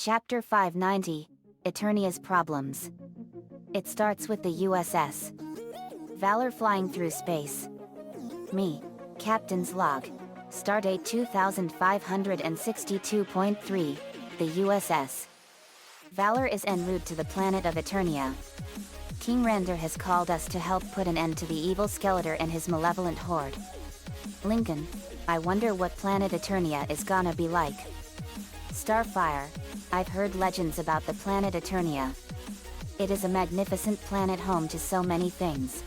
Chapter 590, Eternia's Problems. It starts with the USS Valor flying through space. Me, Captain's Log. Stardate 2562.3, the USS Valor is en route to the planet of Eternia. King Rander has called us to help put an end to the evil Skeletor and his malevolent horde. Lincoln, I wonder what planet Eternia is gonna be like. Starfire, I've heard legends about the planet Eternia. It is a magnificent planet home to so many things.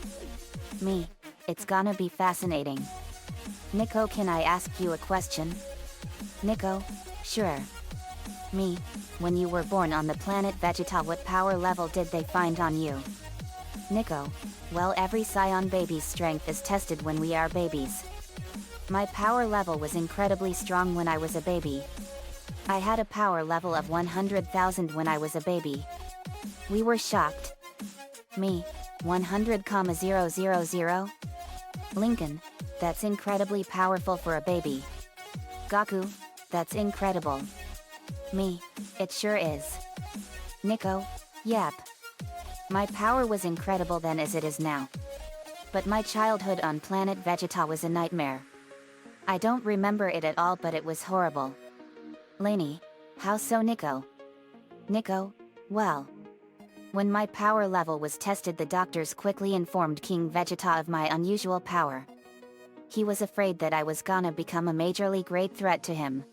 Me, it's gonna be fascinating. Nico, can I ask you a question? Nico, sure. Me, when you were born on the planet Vegeta, what power level did they find on you? Nico, well, every Scion baby's strength is tested when we are babies. My power level was incredibly strong when I was a baby. I had a power level of 100,000 when I was a baby. We were shocked. Me, 100,000? Lincoln, that's incredibly powerful for a baby. Goku, that's incredible. Me, it sure is. Nico, yep. My power was incredible then as it is now. But my childhood on planet Vegeta was a nightmare. I don't remember it at all, but it was horrible. Lainey, how so, Nico? Nico, well. When my power level was tested, the doctors quickly informed King Vegeta of my unusual power. He was afraid that I was gonna become a majorly great threat to him.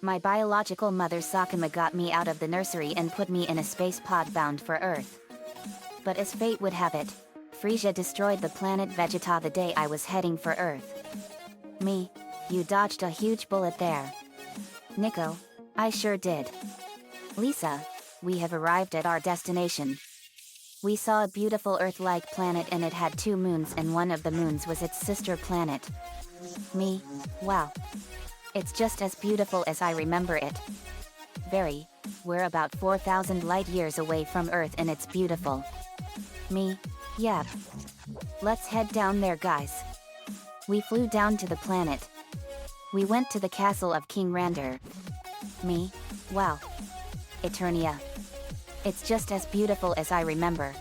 My biological mother Sakuma got me out of the nursery and put me in a space pod bound for Earth. But as fate would have it, Frisia destroyed the planet Vegeta the day I was heading for Earth. Me, you dodged a huge bullet there. Nico, I sure did. Lisa, we have arrived at our destination. We saw a beautiful Earth-like planet and it had 2 moons and one of the moons was its sister planet. Me, wow. It's just as beautiful as I remember it. Very, we're about 4,000 light years away from Earth and it's beautiful. Me, yep. Let's head down there, guys. We flew down to the planet. We went to the castle of King Rander. Me, wow. Eternia. It's just as beautiful as I remember.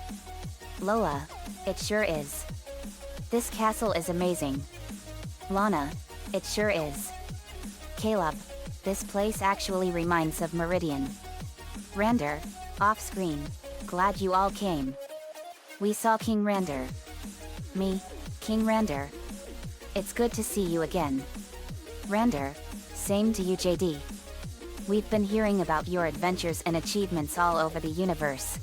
Lola, it sure is. This castle is amazing. Lana, it sure is. Caleb, this place actually reminds of Meridian. Rander, off-screen, glad you all came. We saw King Rander. Me, King Rander. It's good to see you again. Rander, same to you, JD. We've been hearing about your adventures and achievements all over the universe.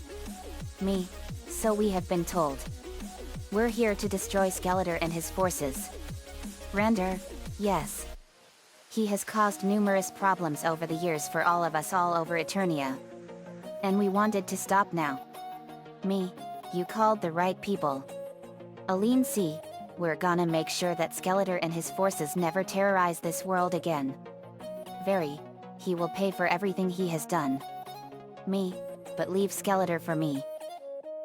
Me, so we have been told. We're here to destroy Skeletor and his forces. Rander, yes. He has caused numerous problems over the years for all of us all over Eternia. And we wanted to stop now. Me, you called the right people. Aline C, we're gonna make sure that Skeletor and his forces never terrorize this world again. Very, he will pay for everything he has done. Me, but leave Skeletor for me.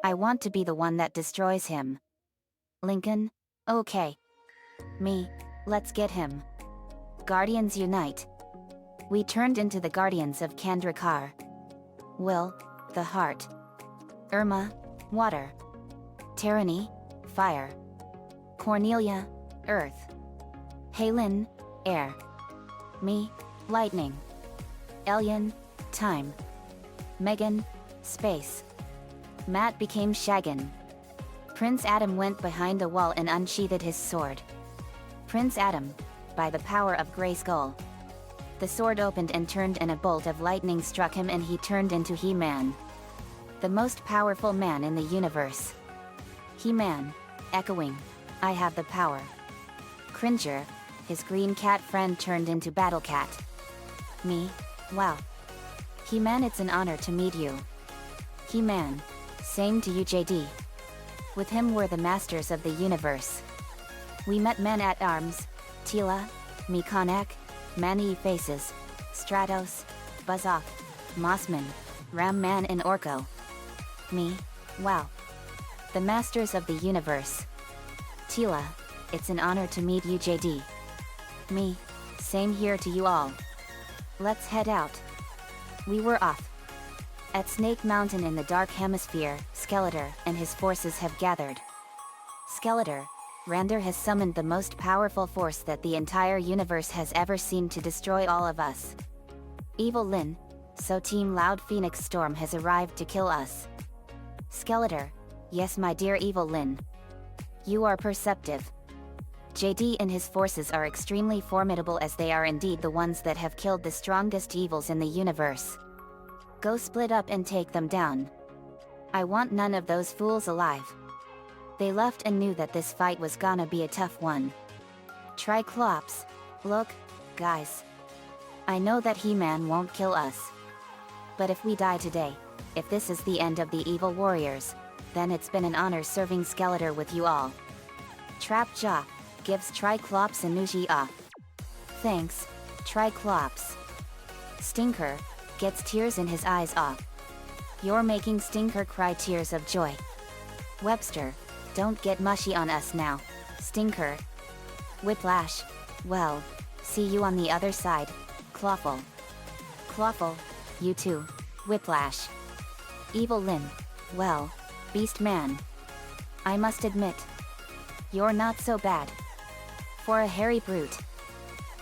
I want to be the one that destroys him. Lincoln, okay. Me, let's get him. Guardians unite. We turned into the Guardians of Kandrakar. Will, the heart. Irma, water. Tyranny, fire. Cornelia, earth. Halen, air. Me, lightning. Elian, time. Megan, space. Matt became Shagan. Prince Adam went behind a wall and unsheathed his sword. Prince Adam, by the power of Grayskull. The sword opened and turned and a bolt of lightning struck him and he turned into He-Man. The most powerful man in the universe. He-Man, echoing, I have the power. Cringer, his green cat friend turned into Battle Cat. Me, wow. He-Man, it's an honor to meet you. He-Man, same to you, JD. With him were the masters of the universe. We met Men-at-Arms, Tila, Mekanek, Mani Faces, Stratos, Buzzoff, Mossman, Ram Man and Orko. Me, wow. The masters of the universe. Tila, it's an honor to meet you, JD. Me, same here to you all. Let's head out. We were off. At Snake Mountain in the Dark Hemisphere, Skeletor and his forces have gathered. Skeletor, Rander has summoned the most powerful force that the entire universe has ever seen to destroy all of us. Evil Lyn, so Team Loud Phoenix Storm has arrived to kill us. Skeletor, yes my dear Evil Lyn. You are perceptive. JD and his forces are extremely formidable, as they are indeed the ones that have killed the strongest evils in the universe. Go split up and take them down. I want none of those fools alive. They left and knew that this fight was gonna be a tough one. Triclops, look, guys. I know that He-Man won't kill us. But if we die today, if this is the end of the evil warriors, then it's been an honor serving Skeletor with you all. Trapjaw gives Triclops a Nuji off. Thanks, Triclops. Stinker gets tears in his eyes off. You're making Stinker cry tears of joy. Webster, don't get mushy on us now, Stinker. Whiplash, well, see you on the other side, Clawful. Clawful, you too, Whiplash. Evil Lyn, well, Beast Man. I must admit, you're not so bad. For a hairy brute.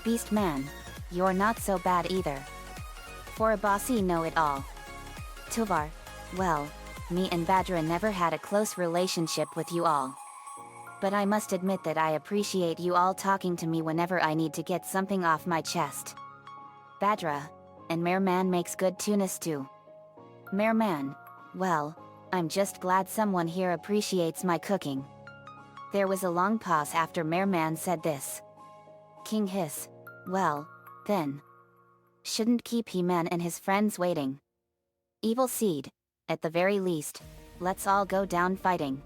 Beast Man, you're not so bad either. For a bossy know-it-all. Tovar, well, me and Badra never had a close relationship with you all. But I must admit that I appreciate you all talking to me whenever I need to get something off my chest. Badra, and Merman makes good tuna stew. Merman, well, I'm just glad someone here appreciates my cooking. There was a long pause after Merman said this. King Hiss, well, then. Shouldn't keep He-Man and his friends waiting. Evil Seed, at the very least, let's all go down fighting.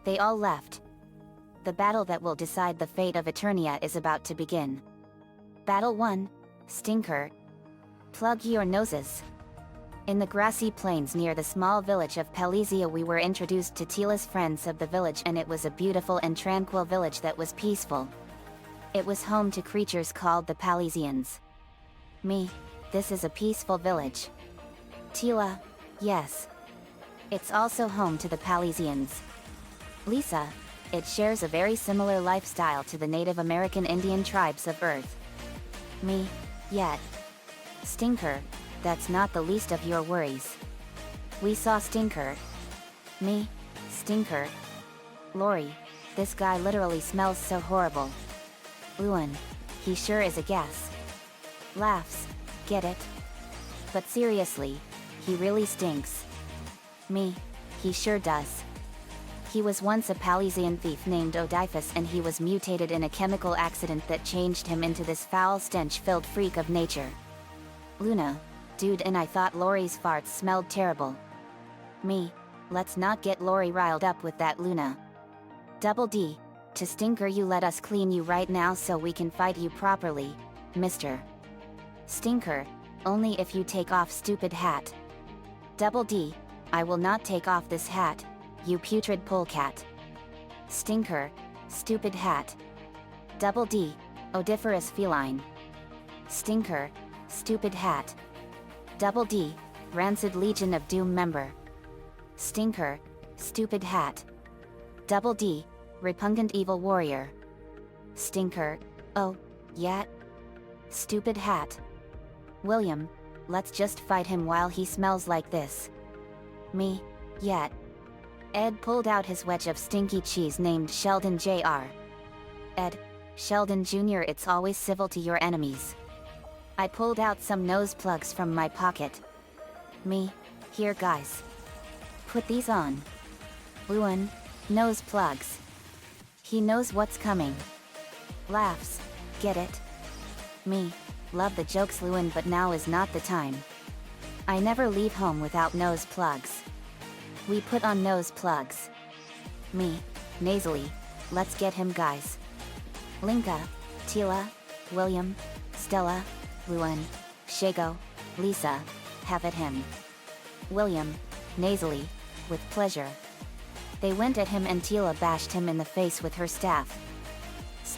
They all left. The battle that will decide the fate of Eternia is about to begin. Battle 1, Stinker. Plug your noses. In the grassy plains near the small village of Palesia we were introduced to Tila's friends of the village, and it was a beautiful and tranquil village that was peaceful. It was home to creatures called the Palesians. Me, this is a peaceful village. Tila, yes. It's also home to the Palesians. Lisa, it shares a very similar lifestyle to the Native American Indian tribes of Earth. Me, yet. Stinker, that's not the least of your worries. We saw Stinker. Me, Stinker. Lori, this guy literally smells so horrible. Luan, he sure is a gas. Laughs, get it? But seriously, he really stinks. Me, he sure does. He was once a Palesian thief named Odyphus, and he was mutated in a chemical accident that changed him into this foul stench-filled freak of nature. Luna, dude, and I thought Lori's farts smelled terrible. Me, let's not get Lori riled up with that, Luna. Double D, to Stinker, you let us clean you right now so we can fight you properly, mister. Stinker, only if you take off stupid hat. Double D, I will not take off this hat, you putrid polecat. Stinker, stupid hat. Double D, odiferous feline. Stinker, stupid hat. Double D, rancid Legion of Doom member. Stinker, stupid hat. Double D, repugnant evil warrior. Stinker, oh, yeah. Stupid hat. William, let's just fight him while he smells like this. Me, yet. Ed pulled out his wedge of stinky cheese named Sheldon Jr. Ed, Sheldon Jr., it's always civil to your enemies. I pulled out some nose plugs from my pocket. Me, here guys. Put these on. Luan, nose plugs. He knows what's coming. Laughs, get it? Me, love the jokes, Luan, but now is not the time. I never leave home without nose plugs. We put on nose plugs. Me, nasally, let's get him guys. Linka, Tila, William, Stella, Luan, Shago, Lisa, have at him. William, nasally, with pleasure. They went at him and Tila bashed him in the face with her staff.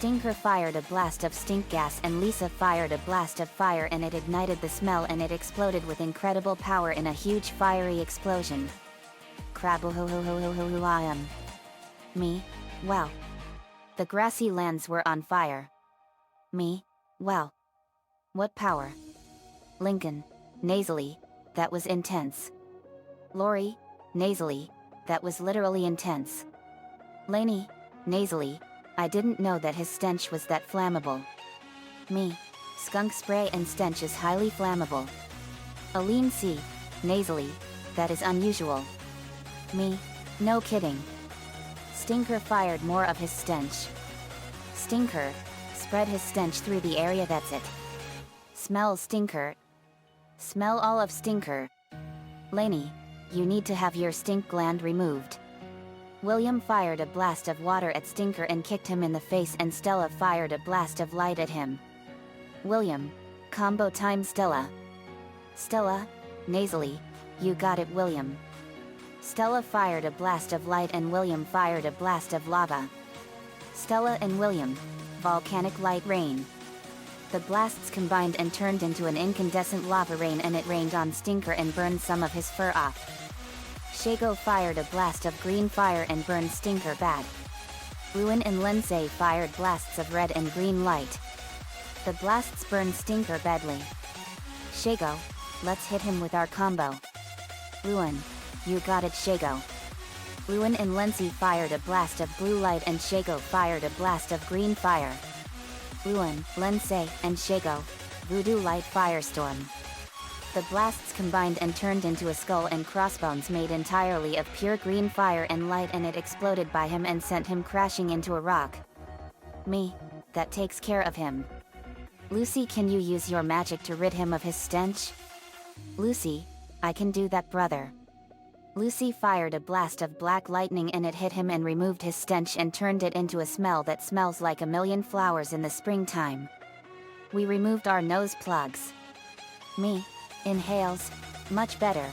Stinker fired a blast of stink gas and Lisa fired a blast of fire and it ignited the smell and it exploded with incredible power in a huge fiery explosion. I am. Me? Well. The grassy lands were on fire. Me? Well. What power? Lincoln, nasally, that was intense. Lori, nasally, that was literally intense. Laney, nasally, I didn't know that his stench was that flammable. Me, skunk spray and stench is highly flammable. Aline C, nasally, that is unusual. Me, no kidding. Stinker fired more of his stench. Stinker, spread his stench through the area, that's it. Smell Stinker. Smell all of Stinker. Laney, you need to have your stink gland removed. William fired a blast of water at Stinker and kicked him in the face and Stella fired a blast of light at him. William, combo time Stella. Stella, nasally, you got it William. Stella fired a blast of light and William fired a blast of lava. Stella and William, volcanic light rain. The blasts combined and turned into an incandescent lava rain and it rained on Stinker and burned some of his fur off. Shago fired a blast of green fire and burned Stinker bad. Ruin and Lindsay fired blasts of red and green light. The blasts burned Stinker badly. Shago, let's hit him with our combo. Ruin, you got it Shago. Ruin and Lindsay fired a blast of blue light and Shago fired a blast of green fire. Ruin, Lindsay, and Shago, voodoo light firestorm. The blasts combined and turned into a skull and crossbones made entirely of pure green fire and light and it exploded by him and sent him crashing into a rock. Me, that takes care of him. Lucy, can you use your magic to rid him of his stench? Lucy, I can do that brother. Lucy fired a blast of black lightning and it hit him and removed his stench and turned it into a smell that smells like a million flowers in the springtime. We removed our nose plugs. Me, inhales, much better.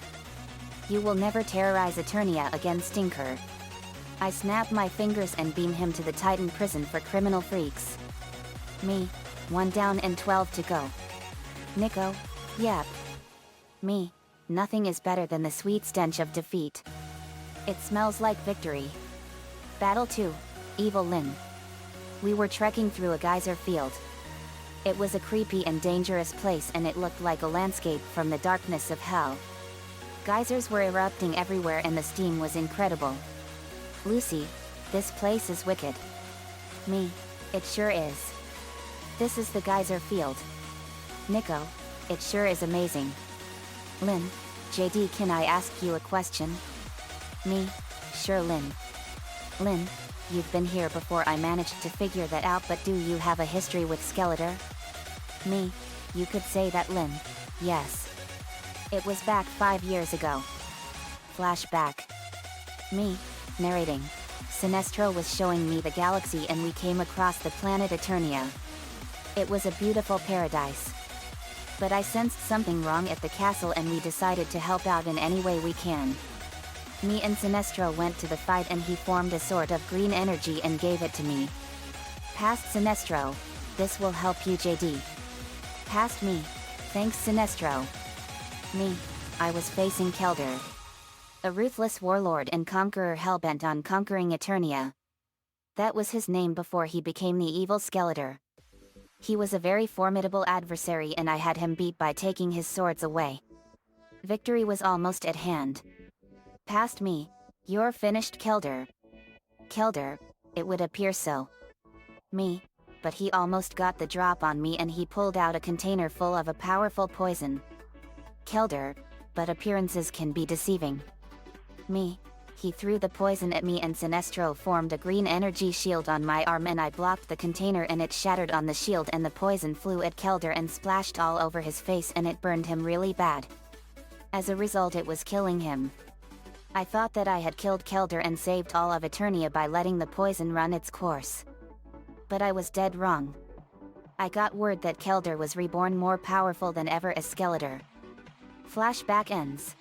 You will never terrorize Eternia again Stinker. I snap my fingers and beam him to the Titan prison for criminal freaks. Me, 1 down and 12 to go. Nico, yep. Me, nothing is better than the sweet stench of defeat. It smells like victory. Battle 2, Evil Lyn. We were trekking through a geyser field. It was a creepy and dangerous place and it looked like a landscape from the darkness of hell. Geysers were erupting everywhere and the steam was incredible. Lucy, this place is wicked. Me, it sure is. This is the geyser field. Nico, it sure is amazing. Lyn, JD, can I ask you a question? Me, sure Lyn. Lyn, you've been here before, I managed to figure that out, but do you have a history with Skeletor? Me, you could say that Lyn. Yes. It was back 5 years ago. Flashback. Me, narrating. Sinestro was showing me the galaxy and we came across the planet Eternia. It was a beautiful paradise. But I sensed something wrong at the castle and we decided to help out in any way we can. Me and Sinestro went to the fight and he formed a sort of green energy and gave it to me. Past Sinestro, this will help you JD. Past me, thanks Sinestro. Me, I was facing Kelder. A ruthless warlord and conqueror hellbent on conquering Eternia. That was his name before he became the evil Skeletor. He was a very formidable adversary and I had him beat by taking his swords away. Victory was almost at hand. Past me, you're finished Kelder. Kelder, it would appear so. Me, but he almost got the drop on me and he pulled out a container full of a powerful poison. Kelder, but appearances can be deceiving. Me, he threw the poison at me and Sinestro formed a green energy shield on my arm and I blocked the container and it shattered on the shield and the poison flew at Kelder and splashed all over his face and it burned him really bad. As a result, it was killing him. I thought that I had killed Kelder and saved all of Eternia by letting the poison run its course. But I was dead wrong. I got word that Kelder was reborn more powerful than ever as Skeletor. Flashback ends.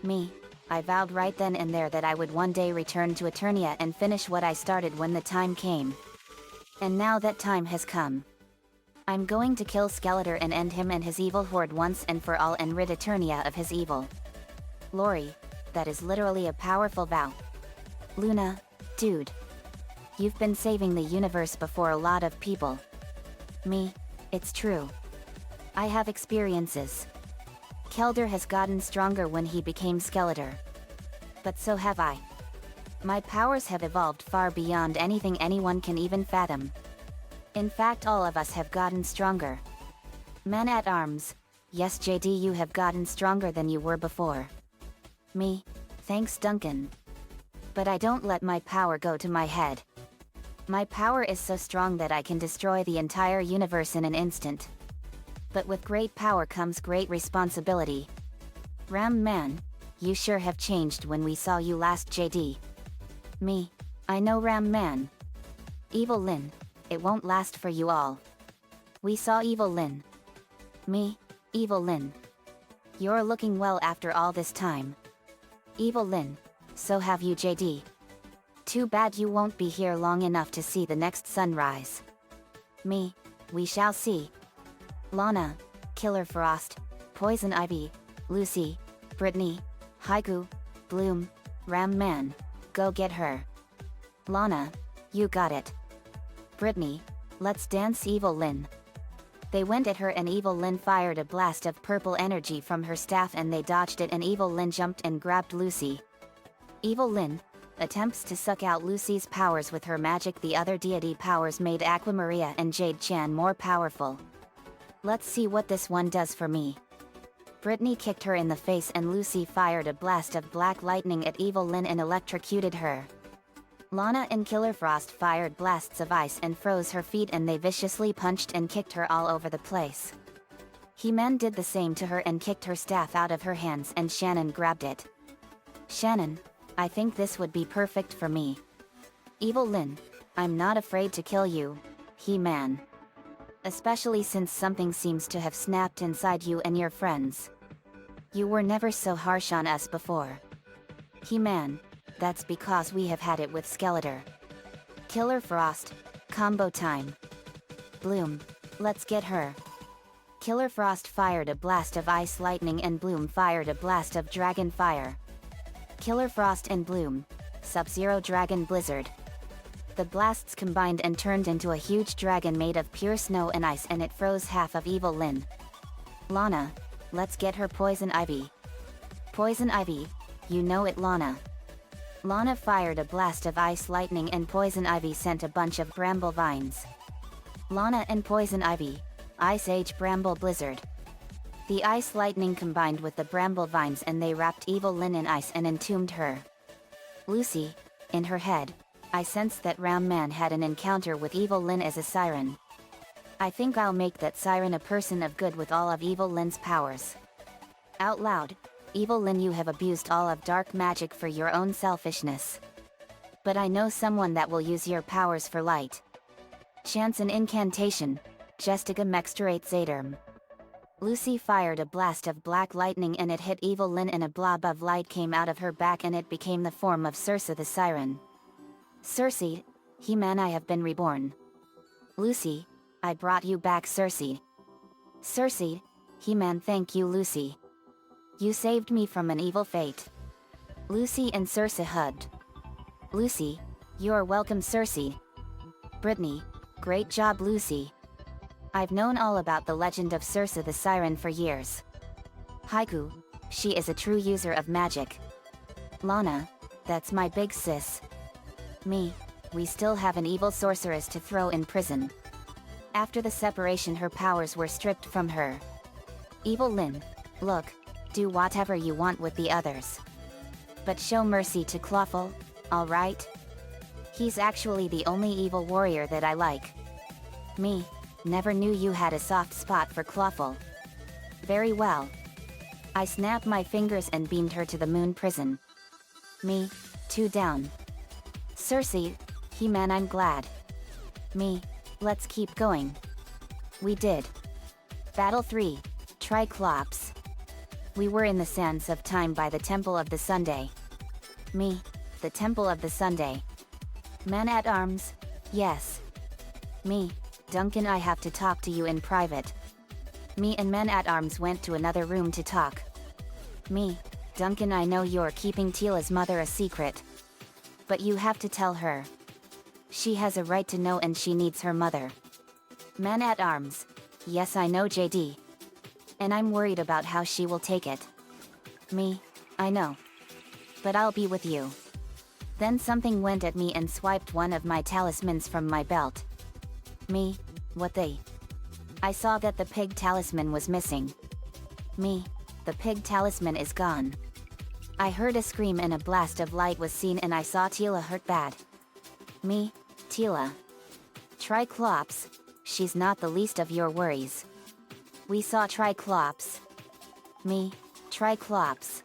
Me, I vowed right then and there that I would one day return to Eternia and finish what I started when the time came. And now that time has come. I'm going to kill Skeletor and end him and his evil horde once and for all and rid Eternia of his evil. Lori, that is literally a powerful vow. Luna, dude. You've been saving the universe before a lot of people. Me, it's true. I have experiences. Kelder has gotten stronger when he became Skeletor. But so have I. My powers have evolved far beyond anything anyone can even fathom. In fact, all of us have gotten stronger. Man-at-Arms, yes JD, you have gotten stronger than you were before. Me, thanks Duncan. But I don't let my power go to my head. My power is so strong that I can destroy the entire universe in an instant. But with great power comes great responsibility. Ram man, you sure have changed when we saw you last JD. Me, I know Ram man. Evil Lyn, it won't last for you all. We saw Evil Lyn. Me, Evil Lyn. You're looking well after all this time. Evil Lyn, so have you JD. Too bad you won't be here long enough to see the next sunrise. Me, we shall see. Lana, Killer Frost, Poison Ivy, Lucy, Brittany, Haiku, Bloom, Ram Man, go get her. Lana, you got it. Brittany, let's dance Evil Lyn. They went at her and Evil Lyn fired a blast of purple energy from her staff and they dodged it and Evil Lyn jumped and grabbed Lucy. Evil Lyn attempts to suck out Lucy's powers with her magic. The other deity powers made Aquamaria and Jade Chan more powerful. Let's see what this one does for me. Brittany kicked her in the face and Lucy fired a blast of black lightning at Evil Lyn and electrocuted her. Lana and Killer Frost fired blasts of ice and froze her feet and they viciously punched and kicked her all over the place. He-Man did the same to her and kicked her staff out of her hands and Shannon grabbed it. Shannon, I think this would be perfect for me. Evil Lyn, I'm not afraid to kill you, He-Man. Especially since something seems to have snapped inside you and your friends. You were never so harsh on us before. He-Man, that's because we have had it with Skeletor. Killer Frost, combo time. Bloom, let's get her. Killer Frost fired a blast of ice lightning and Bloom fired a blast of dragon fire. Killer Frost and Bloom, Sub-Zero Dragon Blizzard. The blasts combined and turned into a huge dragon made of pure snow and ice and it froze half of Evil Lyn. Lana, let's get her Poison Ivy. Poison Ivy, you know it Lana. Lana fired a blast of ice lightning and Poison Ivy sent a bunch of bramble vines. Lana and Poison Ivy, Ice Age Bramble Blizzard. The ice lightning combined with the bramble vines and they wrapped Evil Lyn in ice and entombed her. Lucy, in her head, I sensed that Ram Man had an encounter with Evil Lyn as a siren. I think I'll make that siren a person of good with all of Evil Lyn's powers. Out loud, Evil Lyn, you have abused all of dark magic for your own selfishness. But I know someone that will use your powers for light. Chance an incantation, Gestiga Mexturate Zaderm. Lucy fired a blast of black lightning and it hit Evil Lyn and a blob of light came out of her back and it became the form of Circe the Siren. Circe, He-Man, I have been reborn. Lucy, I brought you back Circe. Circe, He-Man, thank you Lucy. You saved me from an evil fate. Lucy and Circe hugged. Lucy, you're welcome Circe. Brittany, great job Lucy. I've known all about the legend of Circe the Siren for years. Haiku, she is a true user of magic. Lana, that's my big sis. Me, we still have an evil sorceress to throw in prison. After the separation her powers were stripped from her. Evil Lyn, look, do whatever you want with the others. But show mercy to Clawful, alright? He's actually the only evil warrior that I like. Me, never knew you had a soft spot for Clawful. Very well. I snapped my fingers and beamed her to the moon prison. Me, 2 down. Circe, He-Man, I'm glad. Me, let's keep going. We did. Battle 3, Triclops. We were in the sands of time by the Temple of the Sunday. Me, the Temple of the Sunday. Man-at-Arms, yes. Me, Duncan, I have to talk to you in private. Me and men-at-arms went to another room to talk. Me, Duncan, I know you're keeping Tila's mother a secret. But you have to tell her. She has a right to know and she needs her mother. Men-at-arms. Yes, I know, JD. And I'm worried about how she will take it. Me, I know. But I'll be with you. Then something went at me and swiped one of my talismans from my belt. Me, what they? I saw that the pig talisman was missing. Me, the pig talisman is gone. I heard a scream and a blast of light was seen and I saw Tila hurt bad. Me, Tila. Triclops, she's not the least of your worries. We saw Triclops. Me, Triclops.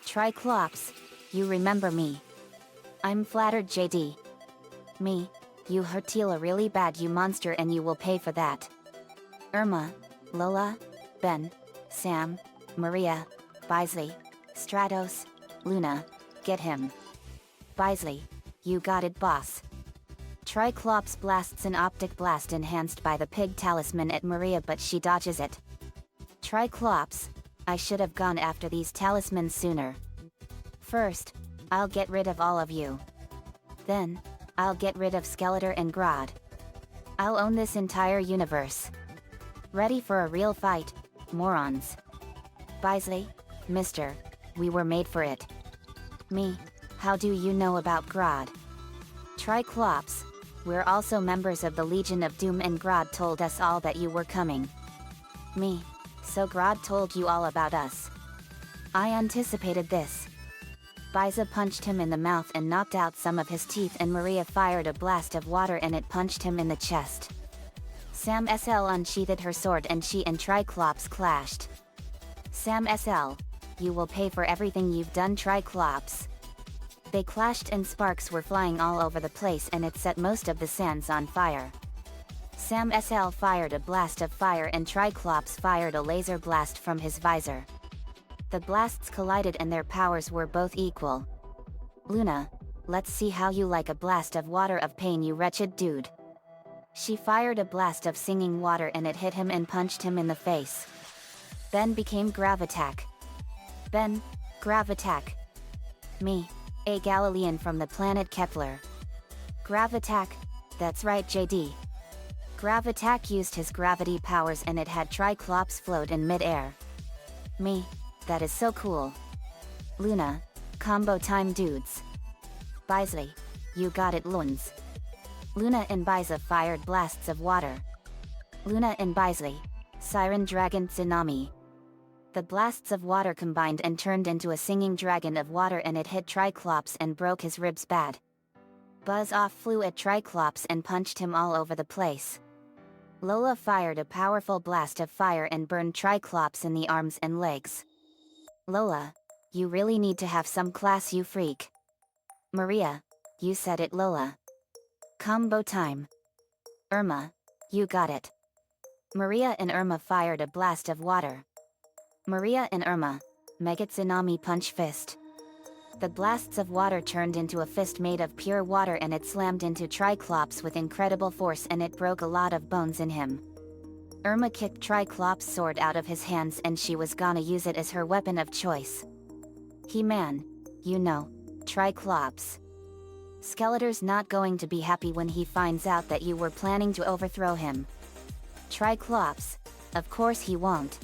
Triclops, you remember me. I'm flattered, JD. Me, you hurt Tila really bad, you monster, and you will pay for that. Irma, Lola, Ben, Sam, Maria, Bisley, Stratos, Luna, get him. Bisley, you got it, boss. Triclops blasts an optic blast enhanced by the pig talisman at Maria, but she dodges it. Triclops, I should have gone after these talismans sooner. First, I'll get rid of all of you. Then, I'll get rid of Skeletor and Grodd. I'll own this entire universe. Ready for a real fight, morons. Bisley, mister, we were made for it. Me, how do you know about Grodd? Triclops, we're also members of the Legion of Doom and Grodd told us all that you were coming. Me, so Grodd told you all about us. I anticipated this. Biza punched him in the mouth and knocked out some of his teeth, and Maria fired a blast of water and it punched him in the chest. Sam SL unsheathed her sword and she and Triclops clashed. Sam SL, you will pay for everything you've done, Triclops. They clashed and sparks were flying all over the place and it set most of the sands on fire. Sam SL fired a blast of fire and Triclops fired a laser blast from his visor. The blasts collided and their powers were both equal. Luna, let's see how you like a blast of water of pain, you wretched dude. She fired a blast of singing water and it hit him and punched him in the face. Ben became Gravitack. Ben, Gravitack. Me, a Galilean from the planet Kepler. Gravitack, that's right, JD. Gravitack used his gravity powers and it had Triclops float in mid-air. Me, that is so cool. Luna, combo time, dudes. Bisley, you got it, loons. Luna and Biza fired blasts of water. Luna and Bisley, Siren Dragon Tsunami. The blasts of water combined and turned into a singing dragon of water and it hit Triclops and broke his ribs bad. Buzz Off flew at Triclops and punched him all over the place. Lola fired a powerful blast of fire and burned Triclops in the arms and legs. Lola, you really need to have some class, you freak. Maria, you said it, Lola. Combo time. Irma, you got it. Maria and Irma fired a blast of water. Maria and Irma, Mega Tsunami Punch Fist. The blasts of water turned into a fist made of pure water and it slammed into Triclops with incredible force and it broke a lot of bones in him. Irma kicked Triclops' sword out of his hands and she was gonna use it as her weapon of choice. He-Man, you know, Triclops. Skeletor's not going to be happy when he finds out that you were planning to overthrow him. Triclops, of course he won't.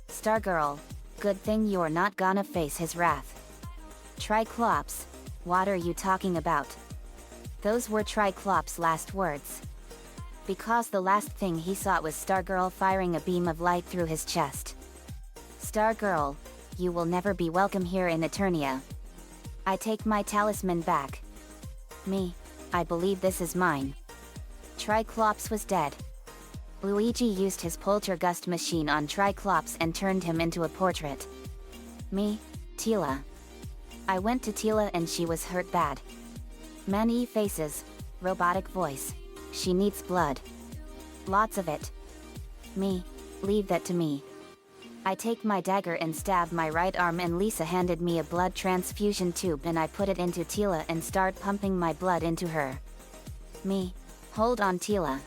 Stargirl, good thing you're not gonna face his wrath. Triclops, what are you talking about? Those were Triclops' last words. Because the last thing he saw was Stargirl firing a beam of light through his chest. Stargirl, you will never be welcome here in Eternia. I take my talisman back. Me, I believe this is mine. Triclops was dead. Luigi used his poltergust machine on Triclops and turned him into a portrait. Me, Tila. I went to Tila and she was hurt bad. Many faces, robotic voice. She needs blood. Lots of it. Me, leave that to me. I take my dagger and stab my right arm and Lisa handed me a blood transfusion tube and I put it into Tila and start pumping my blood into her. Me, Hold on Tila.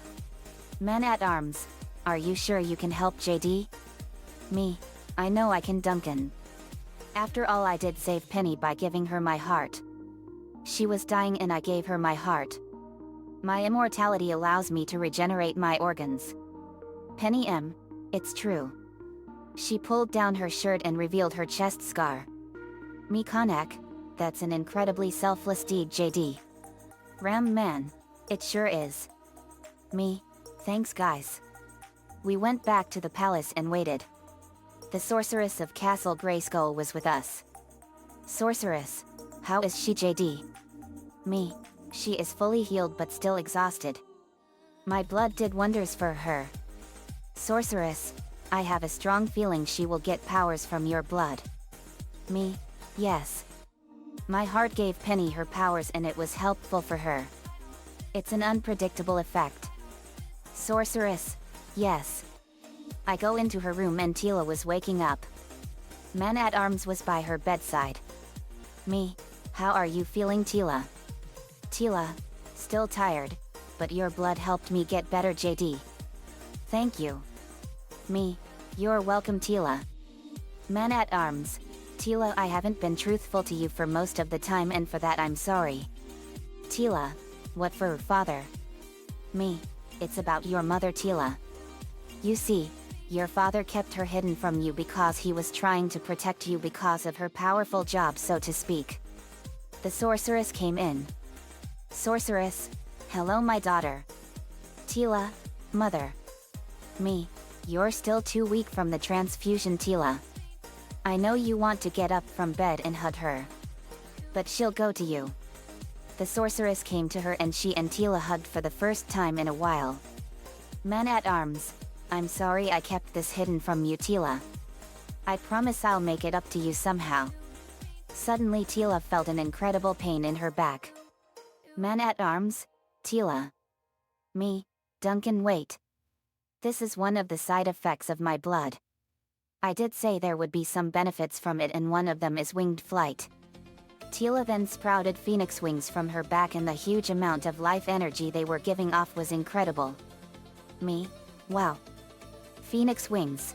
Man-at-Arms, are you sure you can help JD? Me, I know I can Duncan. After all I did save Penny by giving her my heart. She was dying and I gave her my heart. My immortality allows me to regenerate my organs. Penny M, it's true. She pulled down her shirt and revealed her chest scar. Me Konak, that's an incredibly selfless deed JD. Ram man, it sure is. Me, thanks guys. We went back to the palace and waited. The sorceress of Castle Greyskull was with us. Sorceress, how is she JD? Me, she is fully healed but still exhausted. My blood did wonders for her. Sorceress, I have a strong feeling she will get powers from your blood. Me, yes. My heart gave Penny her powers and it was helpful for her. It's an unpredictable effect. Sorceress, yes. I go into her room and Tila was waking up. Man-at-Arms was by her bedside. Me, how are you feeling Tila? Tila, still tired, but your blood helped me get better JD. Thank you. Me, you're welcome Tila. Man-at-Arms, Tila, I haven't been truthful to you for most of the time and for that I'm sorry. Tila, what for father? Me, it's about your mother Tila. You see, your father kept her hidden from you because he was trying to protect you because of her powerful job so to speak. The sorceress came in. Sorceress, hello my daughter. Tila, mother. Me, you're still too weak from the transfusion Tila. I know you want to get up from bed and hug her. But she'll go to you. The sorceress came to her and she and Tila hugged for the first time in a while. Man-at-Arms, I'm sorry I kept this hidden from you Tila. I promise I'll make it up to you somehow. Suddenly Tila felt an incredible pain in her back. Man-at-Arms, Tila. Me, Duncan wait. This is one of the side effects of my blood. I did say there would be some benefits from it and one of them is winged flight. Tila then sprouted phoenix wings from her back and the huge amount of life energy they were giving off was incredible. Me, wow. Phoenix wings.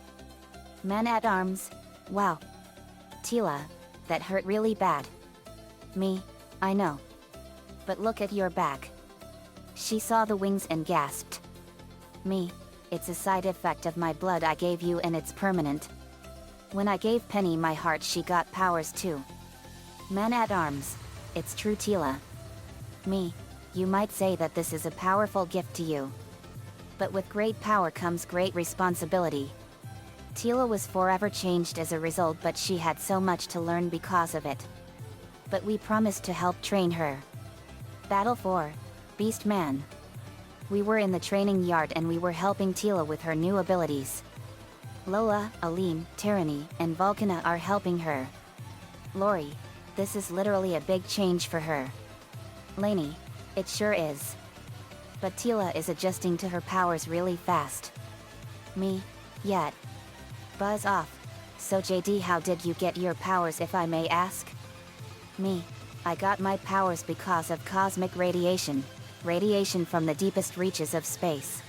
Man-at-Arms, wow. Tila, that hurt really bad. Me, I know. But look at your back. She saw the wings and gasped. Me, it's a side effect of my blood I gave you and it's permanent. When I gave Penny my heart she got powers too. Man-at-Arms, it's true Tila. Me, you might say that this is a powerful gift to you. But with great power comes great responsibility. Tila was forever changed as a result but she had so much to learn because of it. But we promised to help train her. Battle 4, Beast Man. We were in the training yard and we were helping Tila with her new abilities. Lola, Aline, Tyranny, and Vulcana are helping her. Lori, this is literally a big change for her. Lainey, it sure is. But Tila is adjusting to her powers really fast. Me, yet. Buzz off. So JD, how did you get your powers if I may ask? Me, I got my powers because of cosmic radiation. Radiation from the deepest reaches of space.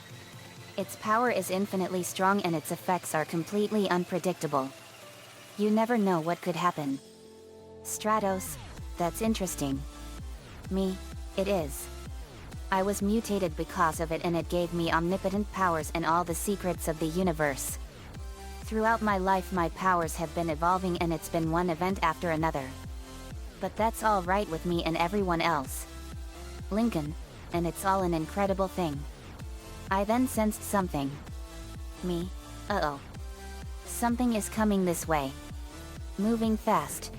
Its power is infinitely strong and its effects are completely unpredictable. You never know what could happen. Stratos, that's interesting. Me, it is. I was mutated because of it and it gave me omnipotent powers and all the secrets of the universe. Throughout my life my powers have been evolving and it's been one event after another. But that's all right with me and everyone else. Lincoln, and it's all an incredible thing. I then sensed something. Me, uh-oh. Something is coming this way. Moving fast.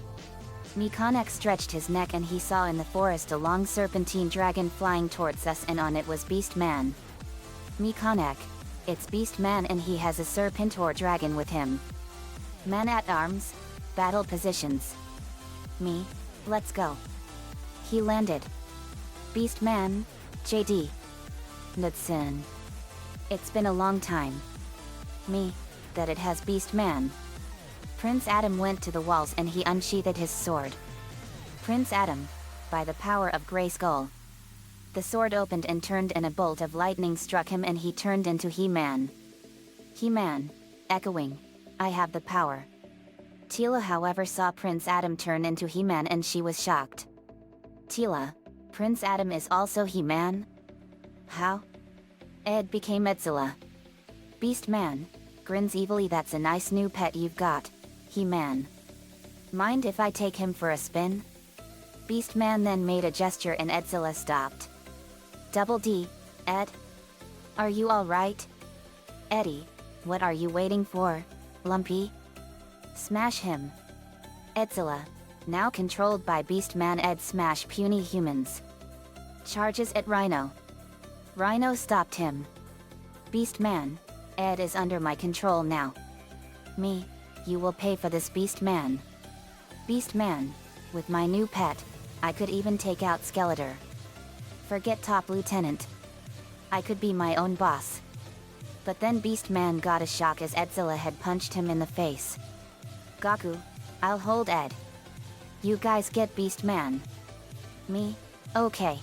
Mikonek stretched his neck and he saw in the forest a long serpentine dragon flying towards us and on it was Beast Man. Mikonek, it's Beast Man and he has a serpentor dragon with him. Man-at-Arms, battle positions. Me, let's go. He landed. Beast Man, JD. Nutsin. It's been a long time. Me, that it has Beast Man. Prince Adam went to the walls and he unsheathed his sword. Prince Adam, by the power of Greyskull. The sword opened and turned and a bolt of lightning struck him and he turned into He-Man. He-Man. Echoing. I have the power. Teela however saw Prince Adam turn into He-Man and she was shocked. Teela. Prince Adam is also He-Man? How? Ed became Edzilla. Beast-Man. Grins evilly. That's a nice new pet you've got, He-Man. Mind if I take him for a spin? Beast-Man then made a gesture and Edzilla stopped. Double D, Ed? Are you alright? Eddie, what are you waiting for, Lumpy? Smash him. Edzilla, now controlled by Beast-Man. Ed smash puny humans. Charges at Rhino. Rhino stopped him. Beast-Man, Ed is under my control now. Me, you will pay for this, Beast-Man. Beast-Man, with my new pet, I could even take out Skeletor. Forget Top Lieutenant. I could be my own boss. But then Beast-Man got a shock as Edzilla had punched him in the face. Gaku, I'll hold Ed. You guys get Beast-Man. Me? Okay.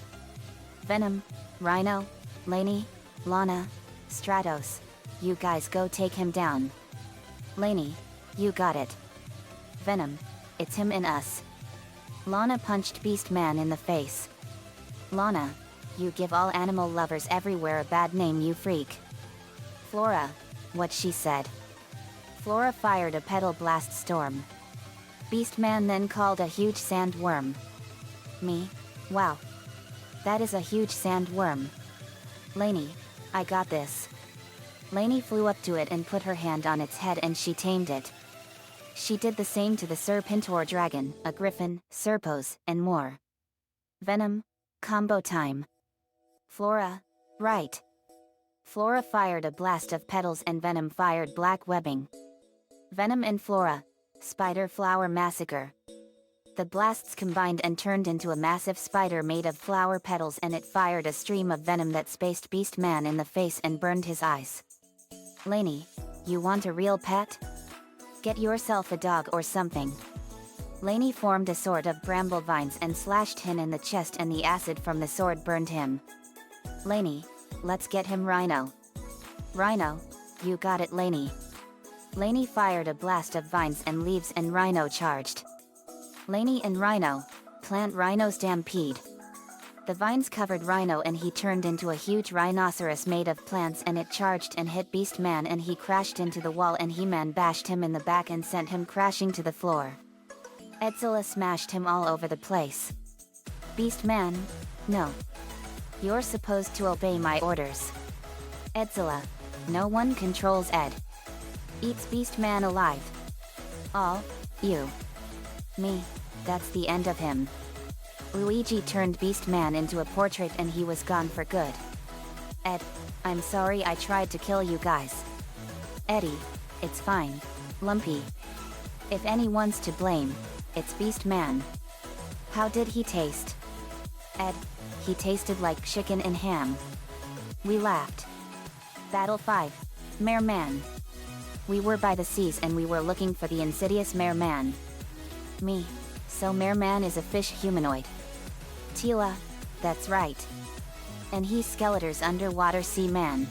Venom, Rhino, Laney, Lana, Stratos, you guys go take him down. Laney, you got it. Venom, it's him and us. Lana punched Beast-Man in the face. Lana, you give all animal lovers everywhere a bad name, you freak. Flora, what she said. Flora fired a petal blast storm. Beast-Man then called a huge sandworm. Me? Wow. That is a huge sandworm. Laney, I got this. Laney flew up to it and put her hand on its head and she tamed it. She did the same to the Serpentor dragon, a griffin, Serpos, and more. Venom, combo time. Flora, right. Flora fired a blast of petals and Venom fired black webbing. Venom and Flora, spider flower massacre. The blasts combined and turned into a massive spider made of flower petals and it fired a stream of venom that spaced Beast-Man in the face and burned his eyes. Laney, you want a real pet? Get yourself a dog or something. Laney formed a sword of bramble vines and slashed him in the chest and the acid from the sword burned him. Laney, let's get him Rhino. Rhino, you got it Laney. Laney fired a blast of vines and leaves and Rhino charged. Laney and Rhino, plant Rhino stampede. The vines covered Rhino and he turned into a huge rhinoceros made of plants and it charged and hit Beast-Man and he crashed into the wall and He-Man bashed him in the back and sent him crashing to the floor. Edzilla smashed him all over the place. Beast-Man, no. You're supposed to obey my orders. Edzilla, no one controls Ed. Eats Beast-Man alive. All, you. Me, that's the end of him. Luigi turned Beast-Man into a portrait and he was gone for good. Ed, I'm sorry I tried to kill you guys. Eddie, it's fine, Lumpy. If anyone's to blame, it's Beast-Man. How did he taste? Ed, he tasted like chicken and ham. We laughed. Battle 5, Mare Man. We were by the seas and we were looking for the insidious Mare Man. Me, so Mare Man is a fish humanoid. Teela, that's right. And he's Skeletor's underwater sea man.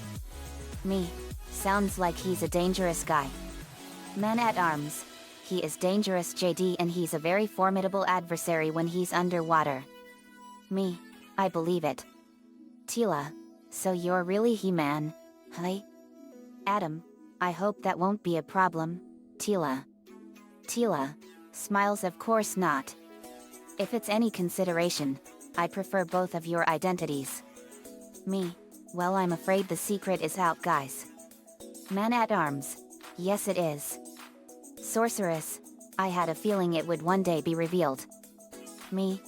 Me, sounds like he's a dangerous guy. Man-at-Arms, he is dangerous JD and he's a very formidable adversary when he's underwater. Me, I believe it. Teela, so you're really He-Man, huh? Adam, I hope that won't be a problem, Teela. Teela, smiles of course not. If it's any consideration, I prefer both of your identities. Me, well I'm afraid the secret is out guys. Man-at-Arms, yes it is. Sorceress, I had a feeling it would one day be revealed. Me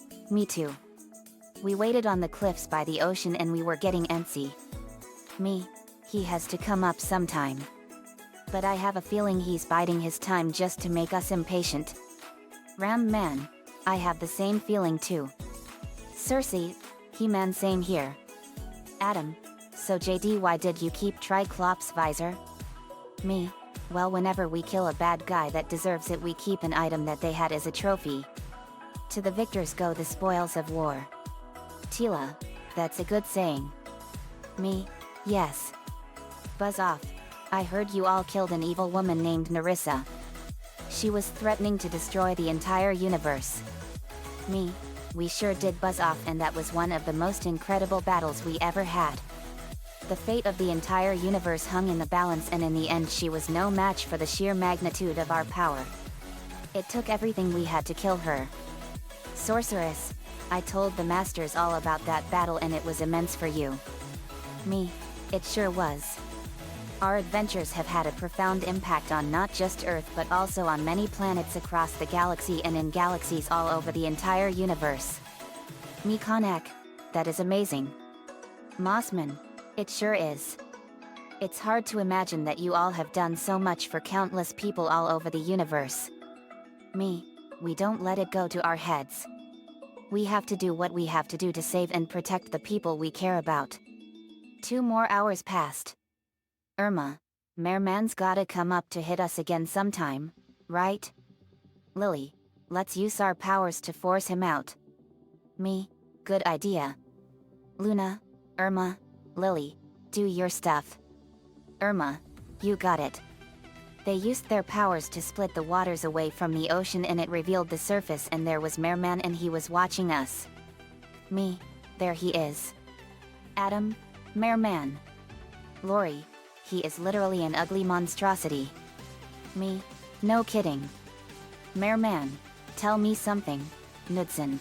too. We waited on the cliffs by the ocean and we were getting antsy. Me, he has to come up sometime. But I have a feeling he's biding his time just to make us impatient. Ram Man, I have the same feeling too. Cersei, He-Man same here. Adam, so JD why did you keep Triclops visor? Me, well whenever we kill a bad guy that deserves it we keep an item that they had as a trophy. To the victors go the spoils of war. Teela, That's a good saying. Me? Yes. Buzz off. I heard you all killed an evil woman named Nerissa. She was threatening to destroy the entire universe. Me? We sure did. Buzz off, and that was one of the most incredible battles we ever had. The fate of the entire universe hung in the balance, and in the end she was no match for the sheer magnitude of our power. It took everything we had to kill her. Sorceress, I told the masters all about that battle, and it was immense for you. Me? It sure was. Our adventures have had a profound impact on not just Earth but also on many planets across the galaxy and in galaxies all over the entire universe. Me Konak, that is amazing. Mossman, it sure is. It's hard to imagine that you all have done so much for countless people all over the universe. Me, we don't let it go to our heads. We have to do what we have to do to save and protect the people we care about. 2 more hours passed. Irma, Merman's gotta come up to hit us again sometime, right? Lily, let's use our powers to force him out. Me, good idea. Luna, Irma, Lily, do your stuff. Irma, you got it. They used their powers to split the waters away from the ocean, and it revealed the surface, and there was Merman, and he was watching us. Me, there he is. Adam, Merman. Lori, he is literally an ugly monstrosity. Me, no kidding. Merman, tell me something, Knudsen.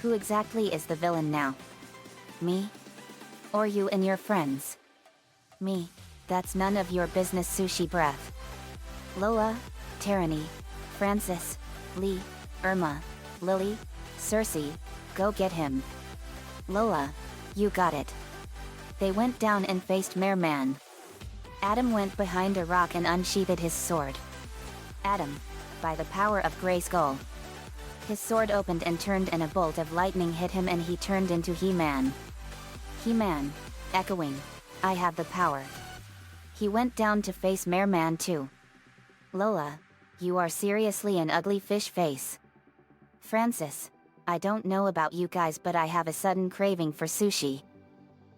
Who exactly is the villain now? Me? Or you and your friends? Me, that's none of your business. Sushi breath. Lola, Tyranny, Francis, Lee, Irma, Lily, Cersei, go get him. Lola, you got it. They went down and faced Merman. Adam went behind a rock and unsheathed his sword. Adam, by the power of Grayskull. His sword opened and turned, and a bolt of lightning hit him, and he turned into He-Man. He-Man, echoing, I have the power. He went down to face Merman too. Lola, you are seriously an ugly fish face. Francis, I don't know about you guys, but I have a sudden craving for sushi.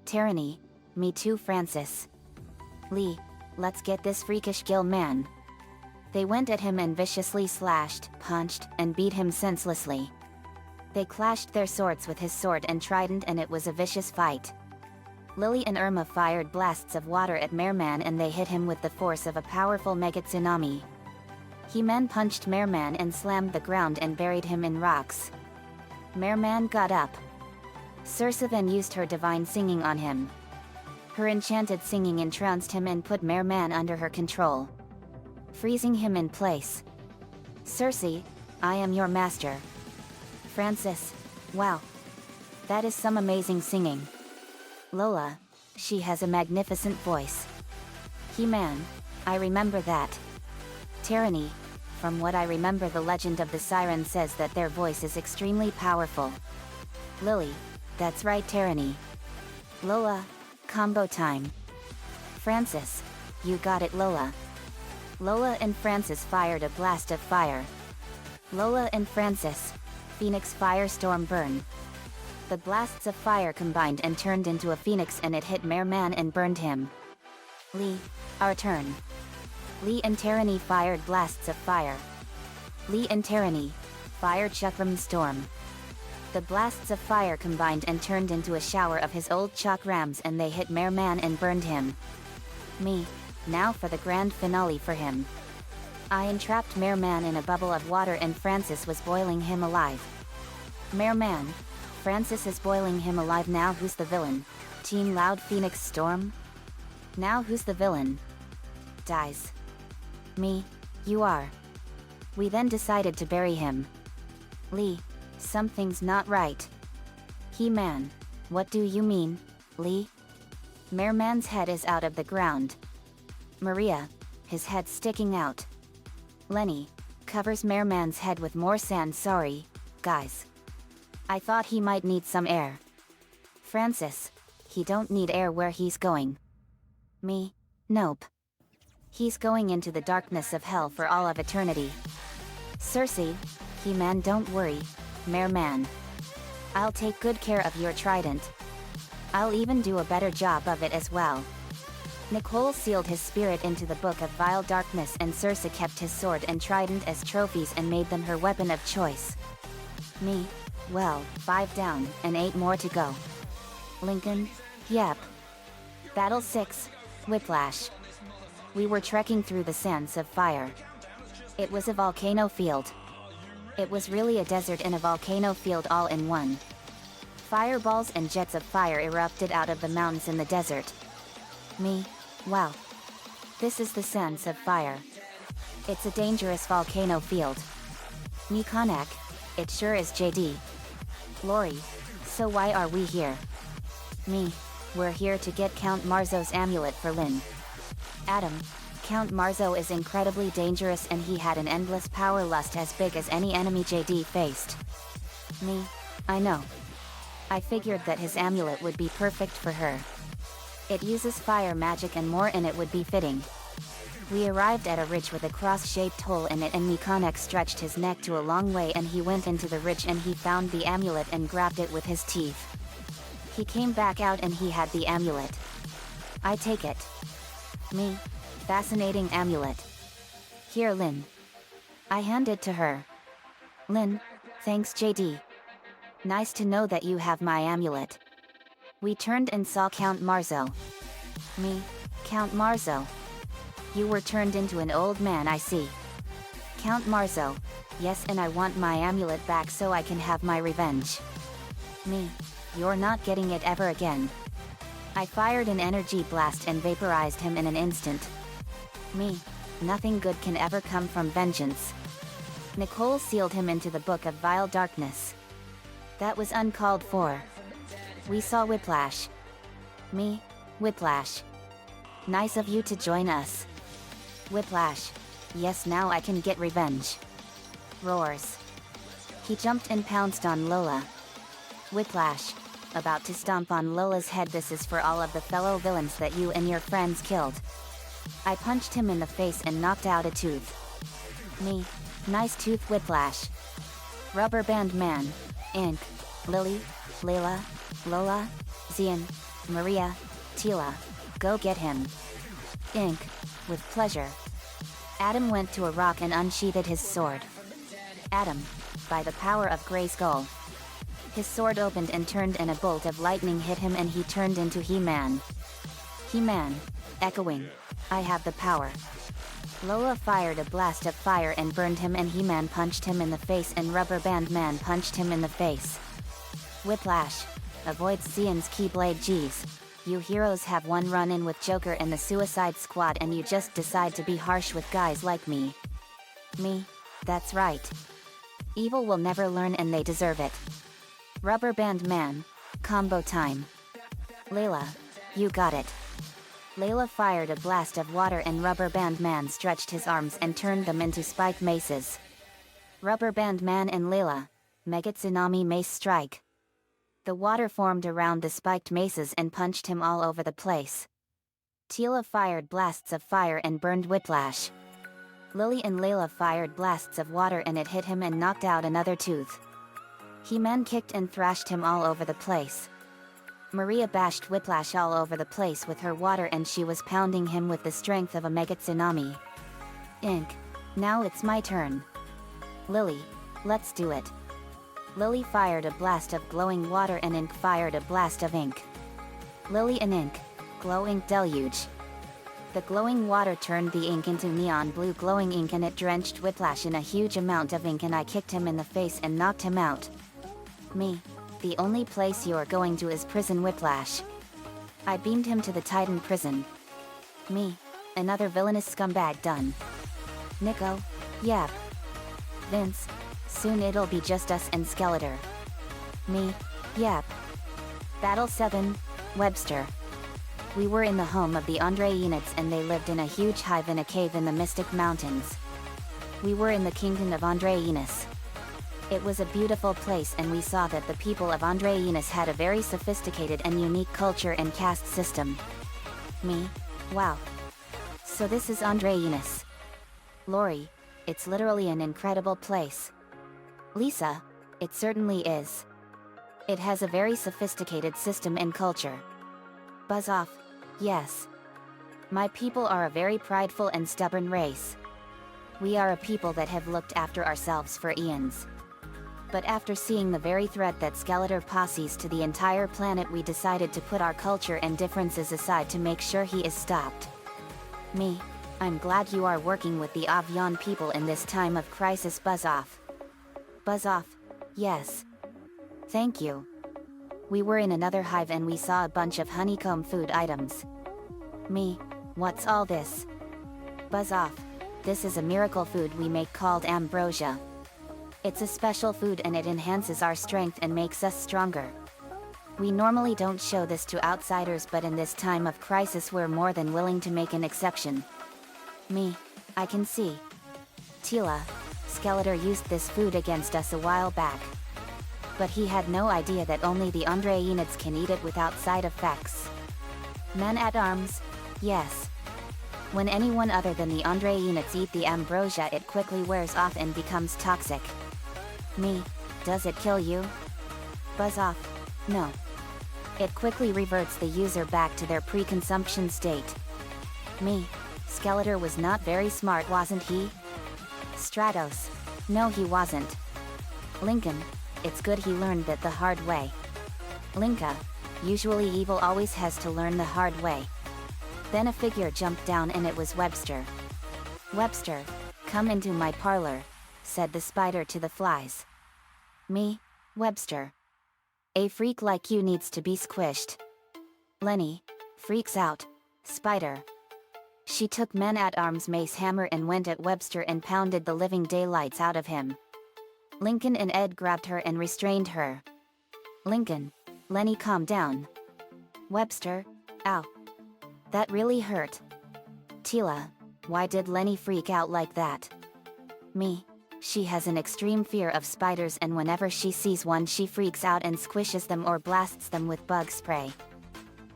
Tyranny, me too. Francis. Lee, let's get this freakish gill man. They went at him and viciously slashed, punched, and beat him senselessly. They clashed their swords with his sword and trident, and it was a vicious fight. Lily and Irma fired blasts of water at Merman, and they hit him with the force of a powerful mega tsunami. He-Man punched Merman and slammed the ground and buried him in rocks. Merman got up. Circe then used her divine singing on him. Her enchanted singing entranced him and put Merman under her control, freezing him in place. Circe, I am your master. Francis, wow. That is some amazing singing. Lola, she has a magnificent voice. He-Man, I remember that. Tyranny, from what I remember, the legend of the siren says that their voice is extremely powerful. Lily, that's right. Tyranny. Lola, combo time. Francis, you got it. Lola. Lola and Francis fired a blast of fire. Lola and Francis, Phoenix Firestorm burn. The blasts of fire combined and turned into a phoenix, and it hit Merman and burned him. Lee, our turn. Lee and Tyranny fired blasts of fire. Lee and Tyranny fired Chakram Storm. The blasts of fire combined and turned into a shower of his old chakrams, and they hit Merman and burned him. Me, now for the grand finale for him. I entrapped Merman in a bubble of water, and Francis was boiling him alive. Merman, Francis is boiling him alive. Now who's the villain? Team Loud Phoenix Storm? Now who's the villain? Dies. Me, you are. We then decided to bury him. Lee, something's not right. He-Man, what do you mean, Lee? Merman's head is out of the ground. Maria, his head sticking out. Lenny, covers Merman's head with more sand. Sorry, guys. I thought he might need some air. Francis, he don't need air. Where he's going? Me, nope. He's going into the darkness of hell for all of eternity. Circe, He-Man, don't worry, Merman. I'll take good care of your trident. I'll even do a better job of it as well. Nicole sealed his spirit into the Book of Vile Darkness, and Circe kept his sword and trident as trophies and made them her weapon of choice. Me? Well, 5 down, and 8 more to go. Lincoln? Yep. Battle 6, Whiplash. We were trekking through the sands of fire. It was a volcano field. It was really a desert and a volcano field all in one. Fireballs and jets of fire erupted out of the mountains in the desert. Me? Wow. This is the sands of fire. It's a dangerous volcano field. Me Konak, it sure is JD. Lori, so why are we here? Me, we're here to get Count Marzo's amulet for Lynn. Adam, Count Marzo is incredibly dangerous and he had an endless power lust as big as any enemy JD faced. Me, I know. I figured that his amulet would be perfect for her. It uses fire magic and more, and it would be fitting. We arrived at a ridge with a cross-shaped hole in it, and Mikonek stretched his neck to a long way and he went into the ridge and he found the amulet and grabbed it with his teeth. He came back out and he had the amulet. I take it. Me. Fascinating amulet. Here, Lynn. I hand it to her. Lynn, thanks JD. Nice to know that you have my amulet. We turned and saw Count Marzo. Me, Count Marzo. You were turned into an old man, I see. Count Marzo. Yes, and I want my amulet back so I can have my revenge. Me, you're not getting it ever again. I fired an energy blast and vaporized him in an instant. Me, nothing good can ever come from vengeance. Nicole sealed him into the Book of Vile Darkness. That was uncalled for. We saw Whiplash. Me, Whiplash. Nice of you to join us. Whiplash. Yes, now I can get revenge. Roars. He jumped and pounced on Lola. Whiplash. About to stomp on Lola's head. This is for all of the fellow villains that you and your friends killed. I punched him in the face and knocked out a tooth. Me. Nice tooth, Whiplash. Rubber Band Man. Ink. Lily. Layla. Lola. Zian. Maria. Tila. Go get him. Ink. With pleasure. Adam went to a rock and unsheathed his sword. Adam. By the power of Grey Skull. His sword opened and turned and a bolt of lightning hit him and he turned into He-Man. He-Man. Echoing. I have the power. Lola fired a blast of fire and burned him and He-Man punched him in the face and Rubber Band Man punched him in the face. Whiplash. Avoids Zian's Keyblade G's. You heroes have one run-in with Joker and the Suicide Squad and you just decide to be harsh with guys like me. Me? That's right. Evil will never learn and they deserve it. Rubber Band Man. Combo time. Layla. You got it. Layla fired a blast of water and Rubber Band Man stretched his arms and turned them into spiked maces. Rubber Band Man and Layla. Mega Tsunami Mace Strike. The water formed around the spiked maces and punched him all over the place. Tila fired blasts of fire and burned Whiplash. Lily and Layla fired blasts of water and it hit him and knocked out another tooth. He-Man kicked and thrashed him all over the place. Maria bashed Whiplash all over the place with her water and she was pounding him with the strength of a mega tsunami. Ink. Now it's my turn. Lily. Let's do it. Lily fired a blast of glowing water and Ink fired a blast of ink. Lily and Ink. Glow ink deluge. The glowing water turned the ink into neon blue glowing ink and it drenched Whiplash in a huge amount of ink and I kicked him in the face and knocked him out. Me. The only place you're going to is prison, Whiplash. I beamed him to the Titan prison. Me. Another villainous scumbag done. Nico. Yep. Vince. Soon it'll be just us and Skeletor. Me. Yep. Battle 7, Webster. We were in the home of the Andreinids and they lived in a huge hive in a cave in the Mystic Mountains. We were in the kingdom of Andreinis. It was a beautiful place and we saw that the people of Andreinis had a very sophisticated and unique culture and caste system. Me. Wow. So this is Andreinis. Lori. It's literally an incredible place. Lisa. It certainly is. It has a very sophisticated system and culture. Buzz off. Yes. My people are a very prideful and stubborn race. We are a people that have looked after ourselves for eons. But after seeing the very threat that Skeletor poses to the entire planet, we decided to put our culture and differences aside to make sure he is stopped. Me, I'm glad you are working with the Avian people in this time of crisis. Buzz off. Buzz off. Yes. Thank you. We were in another hive and we saw a bunch of honeycomb food items. Me, what's all this? Buzz off. This is a miracle food we make called ambrosia. It's a special food and it enhances our strength and makes us stronger. We normally don't show this to outsiders, but in this time of crisis we're more than willing to make an exception. Me, I can see. Tila, Skeletor used this food against us a while back. But he had no idea that only the Andreinids can eat it without side effects. Men-at-arms, yes. When anyone other than the Andreinids eat the ambrosia, it quickly wears off and becomes toxic. Me, does it kill you? Buzz off. No. It quickly reverts the user back to their pre-consumption state. Me, Skeletor was not very smart, wasn't he? Stratos. No, he wasn't. Lincoln, it's good he learned that the hard way. Linka, usually evil always has to learn the hard way. Then a figure jumped down and it was Webster. Webster, come into my parlor, said the spider to the flies. Me, Webster. A freak like you needs to be squished. Lenny, freaks out. Spider. She took Men-at-Arms mace hammer and went at Webster and pounded the living daylights out of him. Lincoln and Ed grabbed her and restrained her. Lincoln, Lenny, calm down. Webster, ow. That really hurt. Tila, why did Lenny freak out like that? Me, she has an extreme fear of spiders and whenever she sees one she freaks out and squishes them or blasts them with bug spray.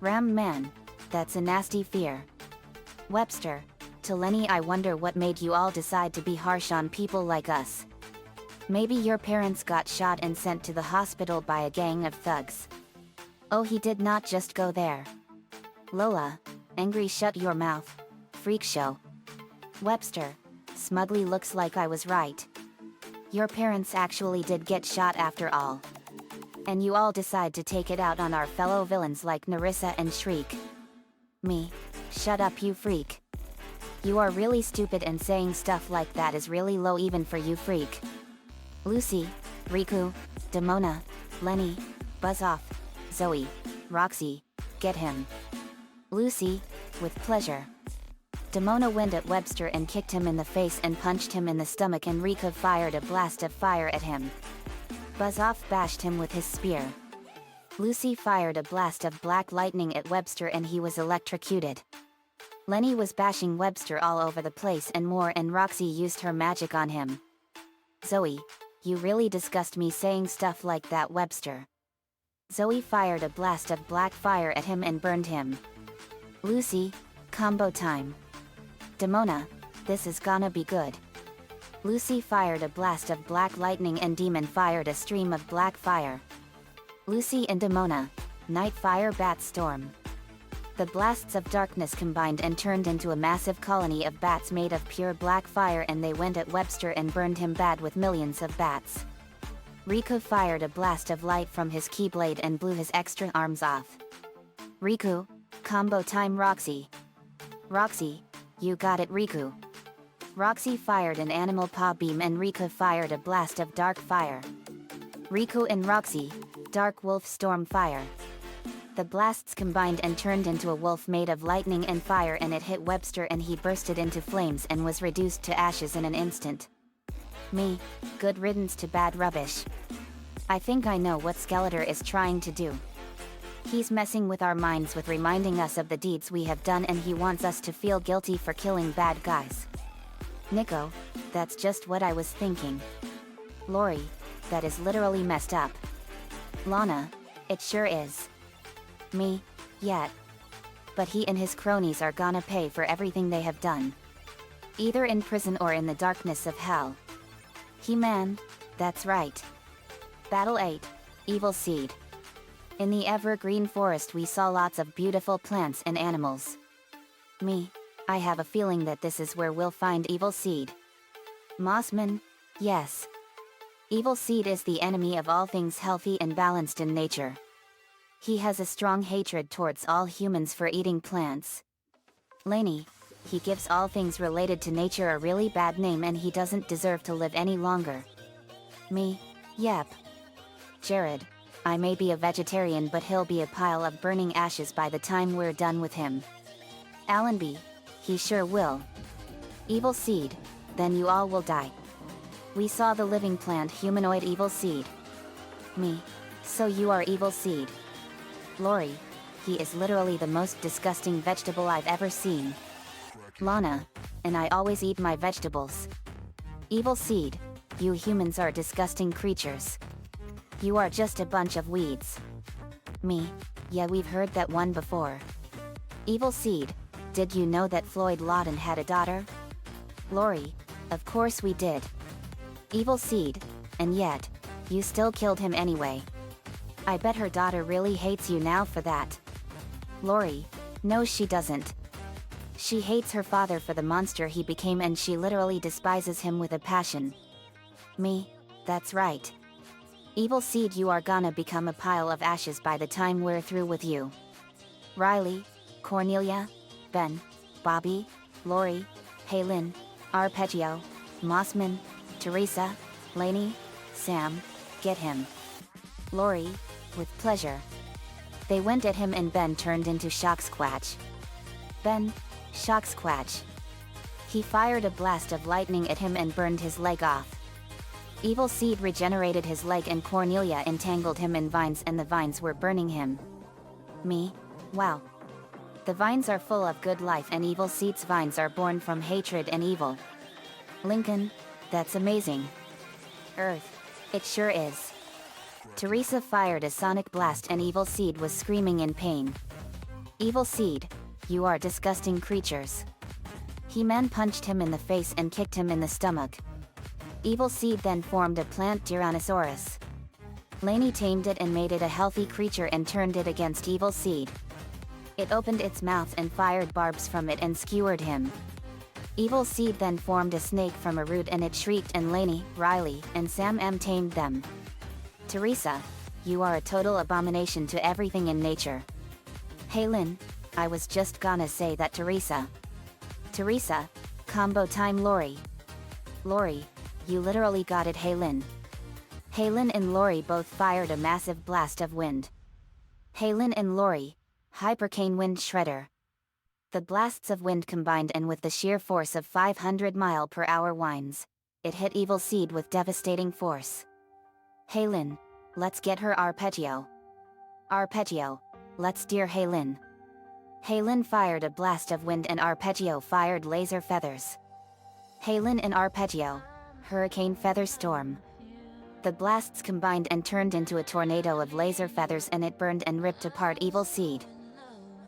Ram man, that's a nasty fear. Webster, to Lenny, I wonder what made you all decide to be harsh on people like us. Maybe your parents got shot and sent to the hospital by a gang of thugs. Oh, he did not just go there. Lola, angry, shut your mouth. Freak show. Webster, smugly, looks like I was right. Your parents actually did get shot after all. And you all decide to take it out on our fellow villains like Narissa and Shriek. Me, shut up, you freak. You are really stupid and saying stuff like that is really low even for you, freak. Lucy, Riku, Demona, Lenny, buzz off. Zoe, Roxy, get him. Lucy, with pleasure. Demona went at Webster and kicked him in the face and punched him in the stomach, and Riku fired a blast of fire at him. Buzz off bashed him with his spear. Lucy fired a blast of black lightning at Webster and he was electrocuted. Lenny was bashing Webster all over the place and more, and Roxy used her magic on him. Zoe, you really disgust me saying stuff like that, Webster. Zoe fired a blast of black fire at him and burned him. Lucy, combo time. Demona, this is gonna be good. Lucy fired a blast of black lightning and Demon fired a stream of black fire. Lucy and Demona, night fire bat storm. The blasts of darkness combined and turned into a massive colony of bats made of pure black fire, and they went at Webster and burned him bad with millions of bats. Riku fired a blast of light from his keyblade and blew his extra arms off. Riku, combo time. Roxy. Roxy, you got it, Riku. Roxy fired an animal paw beam and Riku fired a blast of dark fire. Riku and Roxy, dark wolf storm fire. The blasts combined and turned into a wolf made of lightning and fire, and it hit Webster and he bursted into flames and was reduced to ashes in an instant. Me, good riddance to bad rubbish. I think I know what Skeletor is trying to do. He's messing with our minds with reminding us of the deeds we have done, and he wants us to feel guilty for killing bad guys. Nico, that's just what I was thinking. Lori, that is literally messed up. Lana, it sure is. Me, yet. But he and his cronies are gonna pay for everything they have done. Either in prison or in the darkness of hell. He-Man, that's right. Battle 8, Evil Seed. In the evergreen forest we saw lots of beautiful plants and animals. Me, I have a feeling that this is where we'll find Evil Seed. Mossman, yes. Evil Seed is the enemy of all things healthy and balanced in nature. He has a strong hatred towards all humans for eating plants. Laney, he gives all things related to nature a really bad name and he doesn't deserve to live any longer. Me, yep. Jared, I may be a vegetarian but he'll be a pile of burning ashes by the time we're done with him. Allenby, he sure will. Evil Seed, then you all will die. We saw the living plant humanoid Evil Seed. Me, so you are Evil Seed. Lori, he is literally the most disgusting vegetable I've ever seen. Lana, and I always eat my vegetables. Evil Seed, you humans are disgusting creatures. You are just a bunch of weeds. Me, yeah, we've heard that one before. Evil Seed, did you know that Floyd Lawton had a daughter? Lori, of course we did. Evil Seed, and yet, you still killed him anyway. I bet her daughter really hates you now for that. Lori, no she doesn't. She hates her father for the monster he became and she literally despises him with a passion. Me, that's right. Evil Seed, you are gonna become a pile of ashes by the time we're through with you. Riley, Cornelia, Ben, Bobby, Lori, Haylin, Arpeggio, Mossman, Teresa, Laney, Sam, get him. Lori, with pleasure. They went at him and Ben turned into Shocksquatch. Ben, Shocksquatch. He fired a blast of lightning at him and burned his leg off. Evil Seed regenerated his leg and Cornelia entangled him in vines and the vines were burning him. Me, wow. The vines are full of good life and Evil Seed's vines are born from hatred and evil. Lincoln, that's amazing. Earth, it sure is. Teresa fired a sonic blast and Evil Seed was screaming in pain. Evil Seed, you are disgusting creatures. He-Man punched him in the face and kicked him in the stomach. Evil Seed then formed a plant Tyrannosaurus. Laney tamed it and made it a healthy creature and turned it against Evil Seed. It opened its mouth and fired barbs from it and skewered him. Evil Seed then formed a snake from a root and it shrieked and Laney, Riley, and Sam M tamed them. Teresa, you are a total abomination to everything in nature. Haylin, I was just gonna say that Teresa. Teresa, combo time Lori. Lori, you literally got it Haylin. Haylin and Lori both fired a massive blast of wind. Haylin and Lori, Hypercane Wind Shredder. The blasts of wind combined and with the sheer force of 500-mile-per-hour winds, it hit Evil Seed with devastating force. Haylin, let's get her Arpeggio. Arpeggio, let's steer Haylin. Haylin fired a blast of wind and Arpeggio fired laser feathers. Haylin and Arpeggio, Hurricane Feather Storm. The blasts combined and turned into a tornado of laser feathers and it burned and ripped apart Evil Seed.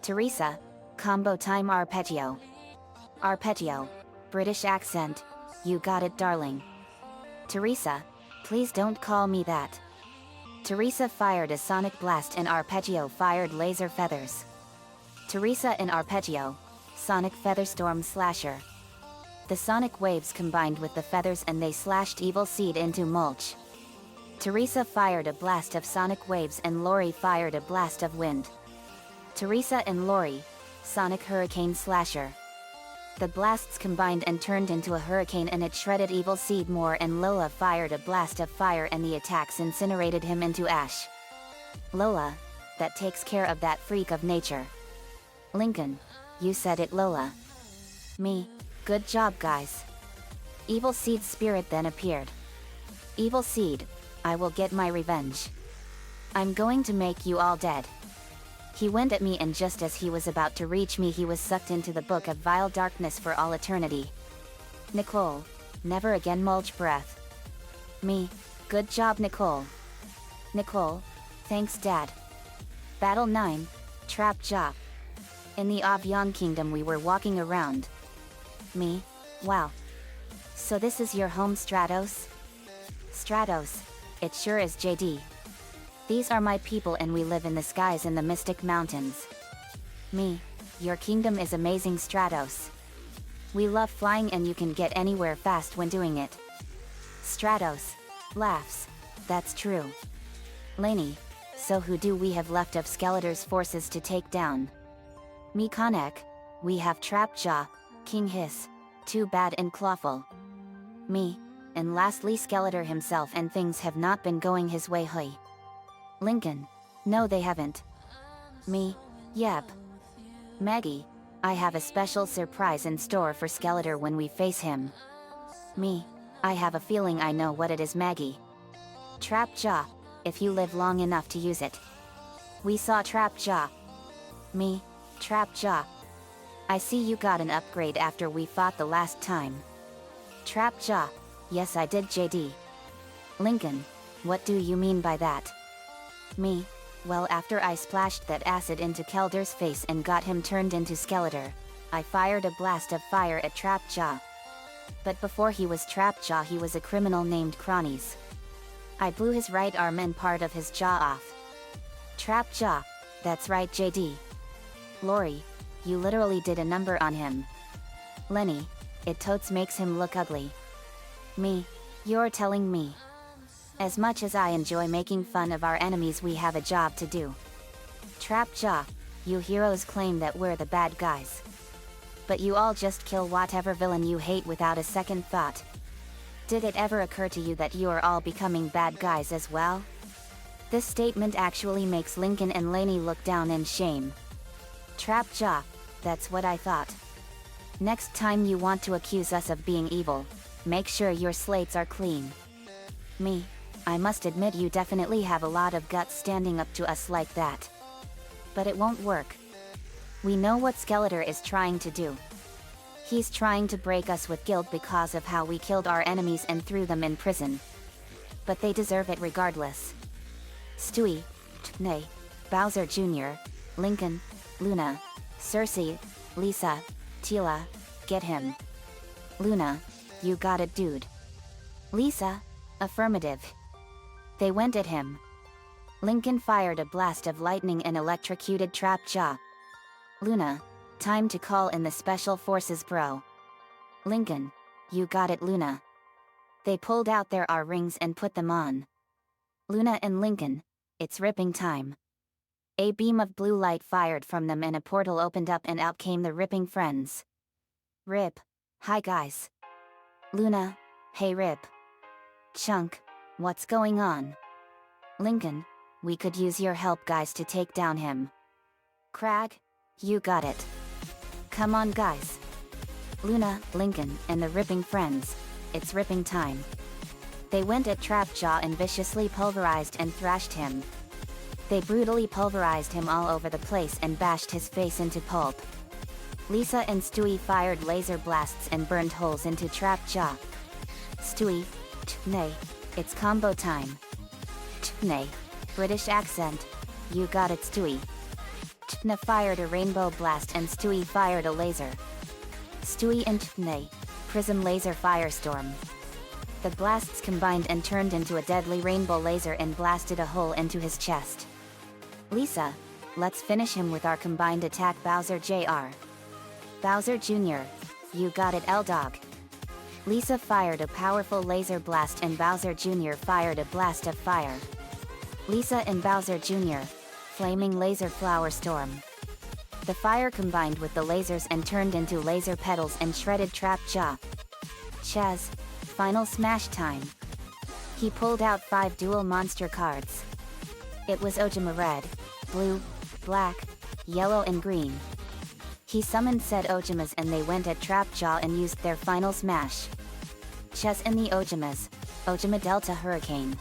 Teresa, combo time Arpeggio. Arpeggio, British accent, you got it darling. Teresa, please don't call me that. Teresa fired a sonic blast and Arpeggio fired laser feathers. Teresa and Arpeggio, Sonic Featherstorm Slasher. The sonic waves combined with the feathers and they slashed Evil Seed into mulch. Teresa fired a blast of sonic waves and Lori fired a blast of wind. Teresa and Lori, Sonic Hurricane Slasher. The blasts combined and turned into a hurricane and it shredded Evil Seed more and Lola fired a blast of fire and the attacks incinerated him into ash. Lola, that takes care of that freak of nature. Lincoln, you said it Lola. Me, good job guys. Evil Seed's spirit then appeared. Evil Seed, I will get my revenge. I'm going to make you all dead. He went at me and just as he was about to reach me he was sucked into the book of vile darkness for all eternity. Nicole, never again mulch breath. Me, good job Nicole. Nicole, thanks Dad. Battle 9, Trap Job. In the Avion Kingdom we were walking around. Me, wow. So this is your home Stratos? Stratos, it sure is JD. These are my people and we live in the skies in the mystic mountains. Me. Your kingdom is amazing, Stratos. We love flying and you can get anywhere fast when doing it. Stratos. Laughs. That's true. Laney. So who do we have left of Skeletor's forces to take down? Me Konek. We have Trapjaw, King Hiss, Too Bad and Clawful. Me. And lastly Skeletor himself, and things have not been going his way. Hui. Lincoln. No they haven't. Me. Yep. Maggie. I have a special surprise in store for Skeletor when we face him. Me. I have a feeling I know what it is, Maggie. Trapjaw. If you live long enough to use it. We saw Trapjaw. Me. Trapjaw. I see you got an upgrade after we fought the last time. Trapjaw. Yes I did, JD. Lincoln. What do you mean by that? Me. Well, after I splashed that acid into Kelder's face and got him turned into Skeletor, I fired a blast of fire at Trapjaw. But before he was Trapjaw he was a criminal named Cronies. I blew his right arm and part of his jaw off. Trapjaw. That's right, JD. Lori. You literally did a number on him. Lenny. It totes makes him look ugly. Me. You're telling me. As much as I enjoy making fun of our enemies, we have a job to do. Trapjaw. You heroes claim that we're the bad guys. But you all just kill whatever villain you hate without a second thought. Did it ever occur to you that you are all becoming bad guys as well? This statement actually makes Lincoln and Laney look down in shame. Trapjaw. That's what I thought. Next time you want to accuse us of being evil, make sure your slates are clean. Me. I must admit you definitely have a lot of guts standing up to us like that. But it won't work. We know what Skeletor is trying to do. He's trying to break us with guilt because of how we killed our enemies and threw them in prison. But they deserve it regardless. Stewie, Tnay, Bowser Jr., Lincoln, Luna, Cersei, Lisa, Tila, get him. Luna, you got it, dude. Lisa, affirmative. They went at him. Lincoln fired a blast of lightning and electrocuted Trapjaw. Luna, time to call in the special forces, bro. Lincoln, you got it, Luna. They pulled out their R rings and put them on. Luna and Lincoln, it's ripping time. A beam of blue light fired from them and a portal opened up and out came the ripping friends. Rip. Hi guys. Luna, hey Rip. Chunk, what's going on? Lincoln, we could use your help guys to take down him. Crag, you got it. Come on guys. Luna, Lincoln, and the ripping friends, it's ripping time. They went at Trapjaw and viciously pulverized and thrashed him. They brutally pulverized him all over the place and bashed his face into pulp. Lisa and Stewie fired laser blasts and burned holes into Trapjaw. Stewie, Tnay, it's combo time. Tnay, British accent, you got it Stewie. Tna fired a rainbow blast and Stewie fired a laser. Stewie and Tnay, prism laser firestorm. The blasts combined and turned into a deadly rainbow laser and blasted a hole into his chest. Lisa, let's finish him with our combined attack. Bowser Jr. Bowser Jr., you got it L-Dog. Lisa fired a powerful laser blast and Bowser Jr. fired a blast of fire. Lisa and Bowser Jr., flaming laser flower storm. The fire combined with the lasers and turned into laser petals and shredded Trapjaw. Chaz, final smash time. He pulled out 5 dual monster cards. It was Ojima red, blue, black, yellow and green. He summoned said Ojimas and they went at Trapjaw and used their final smash. Chess and the Ojimas, Ojima Delta Hurricane.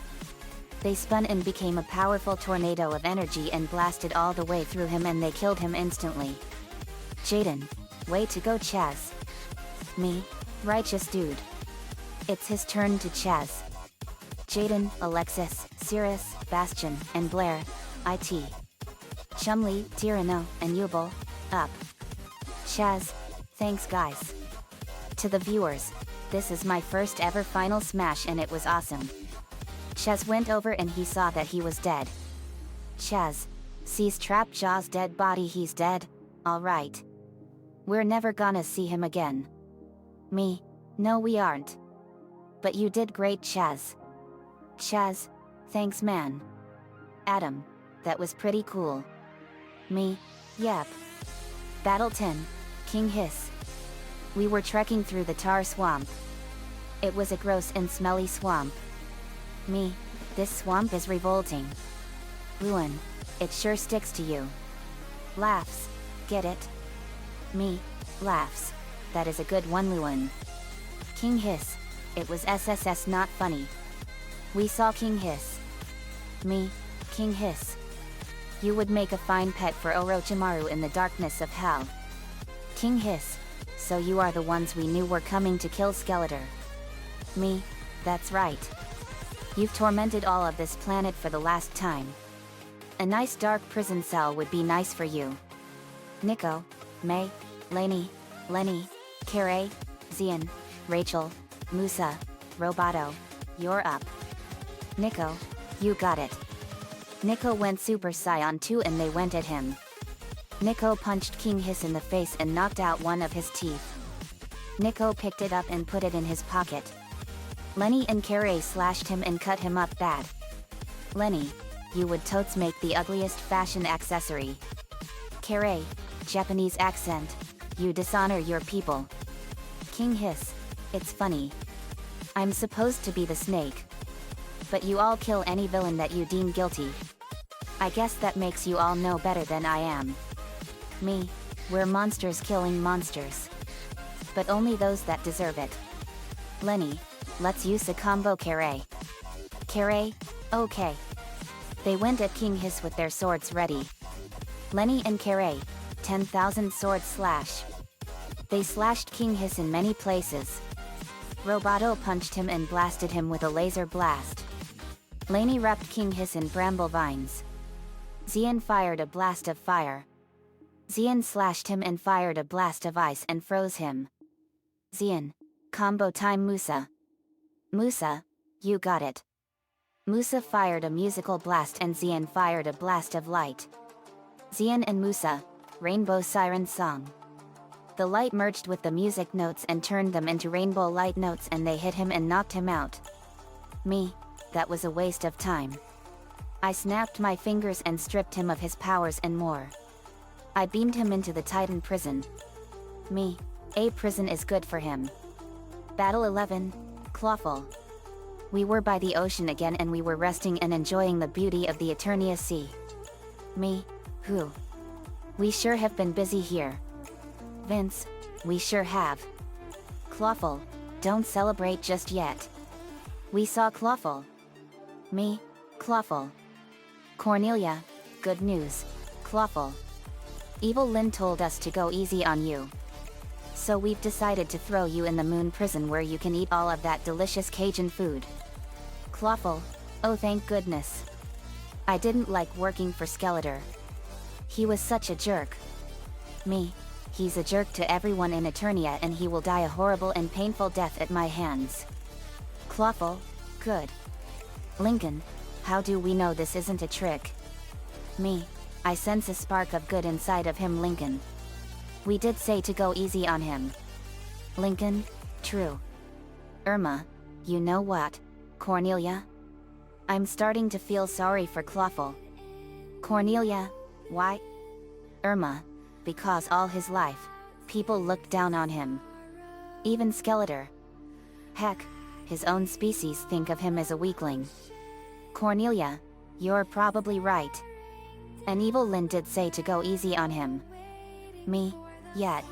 They spun and became a powerful tornado of energy and blasted all the way through him and they killed him instantly. Jaden, way to go Chaz. Me, righteous dude. It's his turn to Chaz. Jaden, Alexis, Cirrus, Bastion, and Blair, IT. Chumley, Tyranno, and Yubel, up. Chaz, thanks guys. To the viewers, this is my first ever final smash and it was awesome. Chaz went over and he saw that he was dead. Chaz. Sees Trapjaw's dead body, he's dead, alright. We're never gonna see him again. Me. No we aren't. But you did great, Chaz. Chaz. Thanks man. Adam. That was pretty cool. Me. Yep. Battle 10. King Hiss. We were trekking through the tar swamp. It was a gross and smelly swamp. Me. This swamp is revolting. Ruin. It sure sticks to you. Laughs. Get it? Me. Laughs. That is a good one, Luan. King Hiss. It was SSS not funny. We saw King Hiss. Me. King Hiss. You would make a fine pet for Orochimaru in the darkness of hell. King Hiss. So you are the ones we knew were coming to kill Skeletor. Me. That's right. You've tormented all of this planet for the last time. A nice dark prison cell would be nice for you. Nico, May, Lainey, Lenny, Kare, Zian, Rachel, Musa, Roboto, you're up. Nico, you got it. Nico went Super Saiyan 2 and they went at him. Nico punched King Hiss in the face and knocked out one of his teeth. Nico picked it up and put it in his pocket. Lenny and Kare slashed him and cut him up bad. Lenny, you would totes make the ugliest fashion accessory. Kare, Japanese accent, you dishonor your people. King Hiss, it's funny. I'm supposed to be the snake. But you all kill any villain that you deem guilty. I guess that makes you all know better than I am. Me, we're monsters killing monsters. But only those that deserve it. Lenny, let's use a combo Kare. Kare, okay. They went at King Hiss with their swords ready. Lenny and Kare, 10,000 sword slash. They slashed King Hiss in many places. Roboto punched him and blasted him with a laser blast. Lainey wrapped King Hiss in bramble vines. Zian fired a blast of fire. Zian slashed him and fired a blast of ice and froze him. Zian, combo time Musa. Musa, you got it. Musa fired a musical blast and Zian fired a blast of light. Zian and Musa, Rainbow Siren Song. The light merged with the music notes and turned them into rainbow light notes and they hit him and knocked him out. Me, that was a waste of time. I snapped my fingers and stripped him of his powers and more. I beamed him into the Titan prison. Me, a prison is good for him. Battle 11, Clawful. We were by the ocean again and we were resting and enjoying the beauty of the Eternia sea. Me, who? We sure have been busy here. Vince, we sure have. Clawful, don't celebrate just yet. We saw Clawful. Me, Clawful. Cornelia, good news, Clawful. Evil Lynn told us to go easy on you. So we've decided to throw you in the moon prison where you can eat all of that delicious Cajun food. Clawful, oh thank goodness. I didn't like working for Skeletor. He was such a jerk. Me, he's a jerk to everyone in Eternia and he will die a horrible and painful death at my hands. Clawful, good. Lincoln, how do we know this isn't a trick? Me, I sense a spark of good inside of him, Lincoln. We did say to go easy on him. Lincoln, true. Irma, you know what, Cornelia? I'm starting to feel sorry for Clawful. Cornelia, why? Irma, because all his life, people looked down on him. Even Skeletor. Heck, his own species think of him as a weakling. Cornelia, you're probably right. An evil Lynn did say to go easy on him. Me, yet.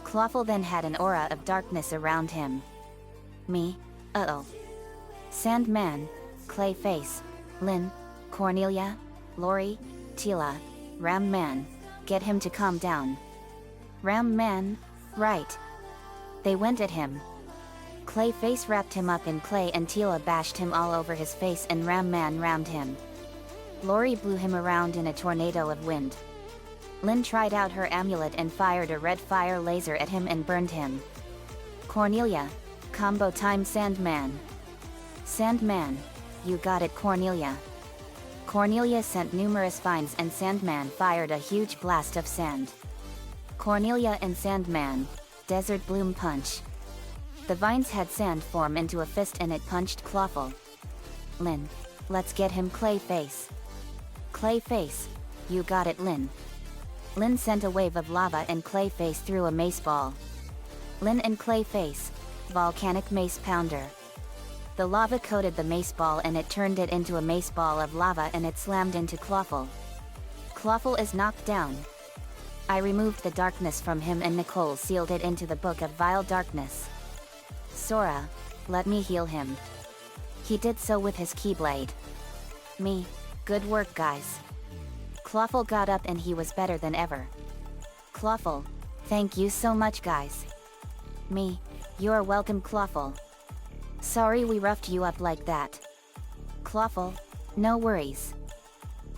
Clawful then had an aura of darkness around him. Me, uh-oh. Sandman, Clayface, Lynn, Cornelia, Lori, Tila, Ram Man, get him to calm down. Ram Man, right. They went at him. Clayface wrapped him up in clay and Tila bashed him all over his face and Ram Man rammed him. Lori blew him around in a tornado of wind. Lynn tried out her amulet and fired a red fire laser at him and burned him. Cornelia, combo time Sandman. Sandman, you got it Cornelia. Cornelia sent numerous vines and Sandman fired a huge blast of sand. Cornelia and Sandman, Desert Bloom Punch. The vines had sand form into a fist and it punched Clawful. Lin, let's get him Clayface. Clayface, you got it Lin. Lin sent a wave of lava and Clayface threw a mace ball. Lin and Clayface, volcanic mace pounder. The lava coated the mace ball and it turned it into a mace ball of lava and it slammed into Clawful. Clawful is knocked down. I removed the darkness from him and Nicole sealed it into the Book of Vile Darkness. Sora, let me heal him. He did so with his Keyblade. Me, good work guys. Clawful got up and he was better than ever. Clawful, thank you so much guys. Me, you're welcome Clawful. Sorry we roughed you up like that. Clawful, no worries.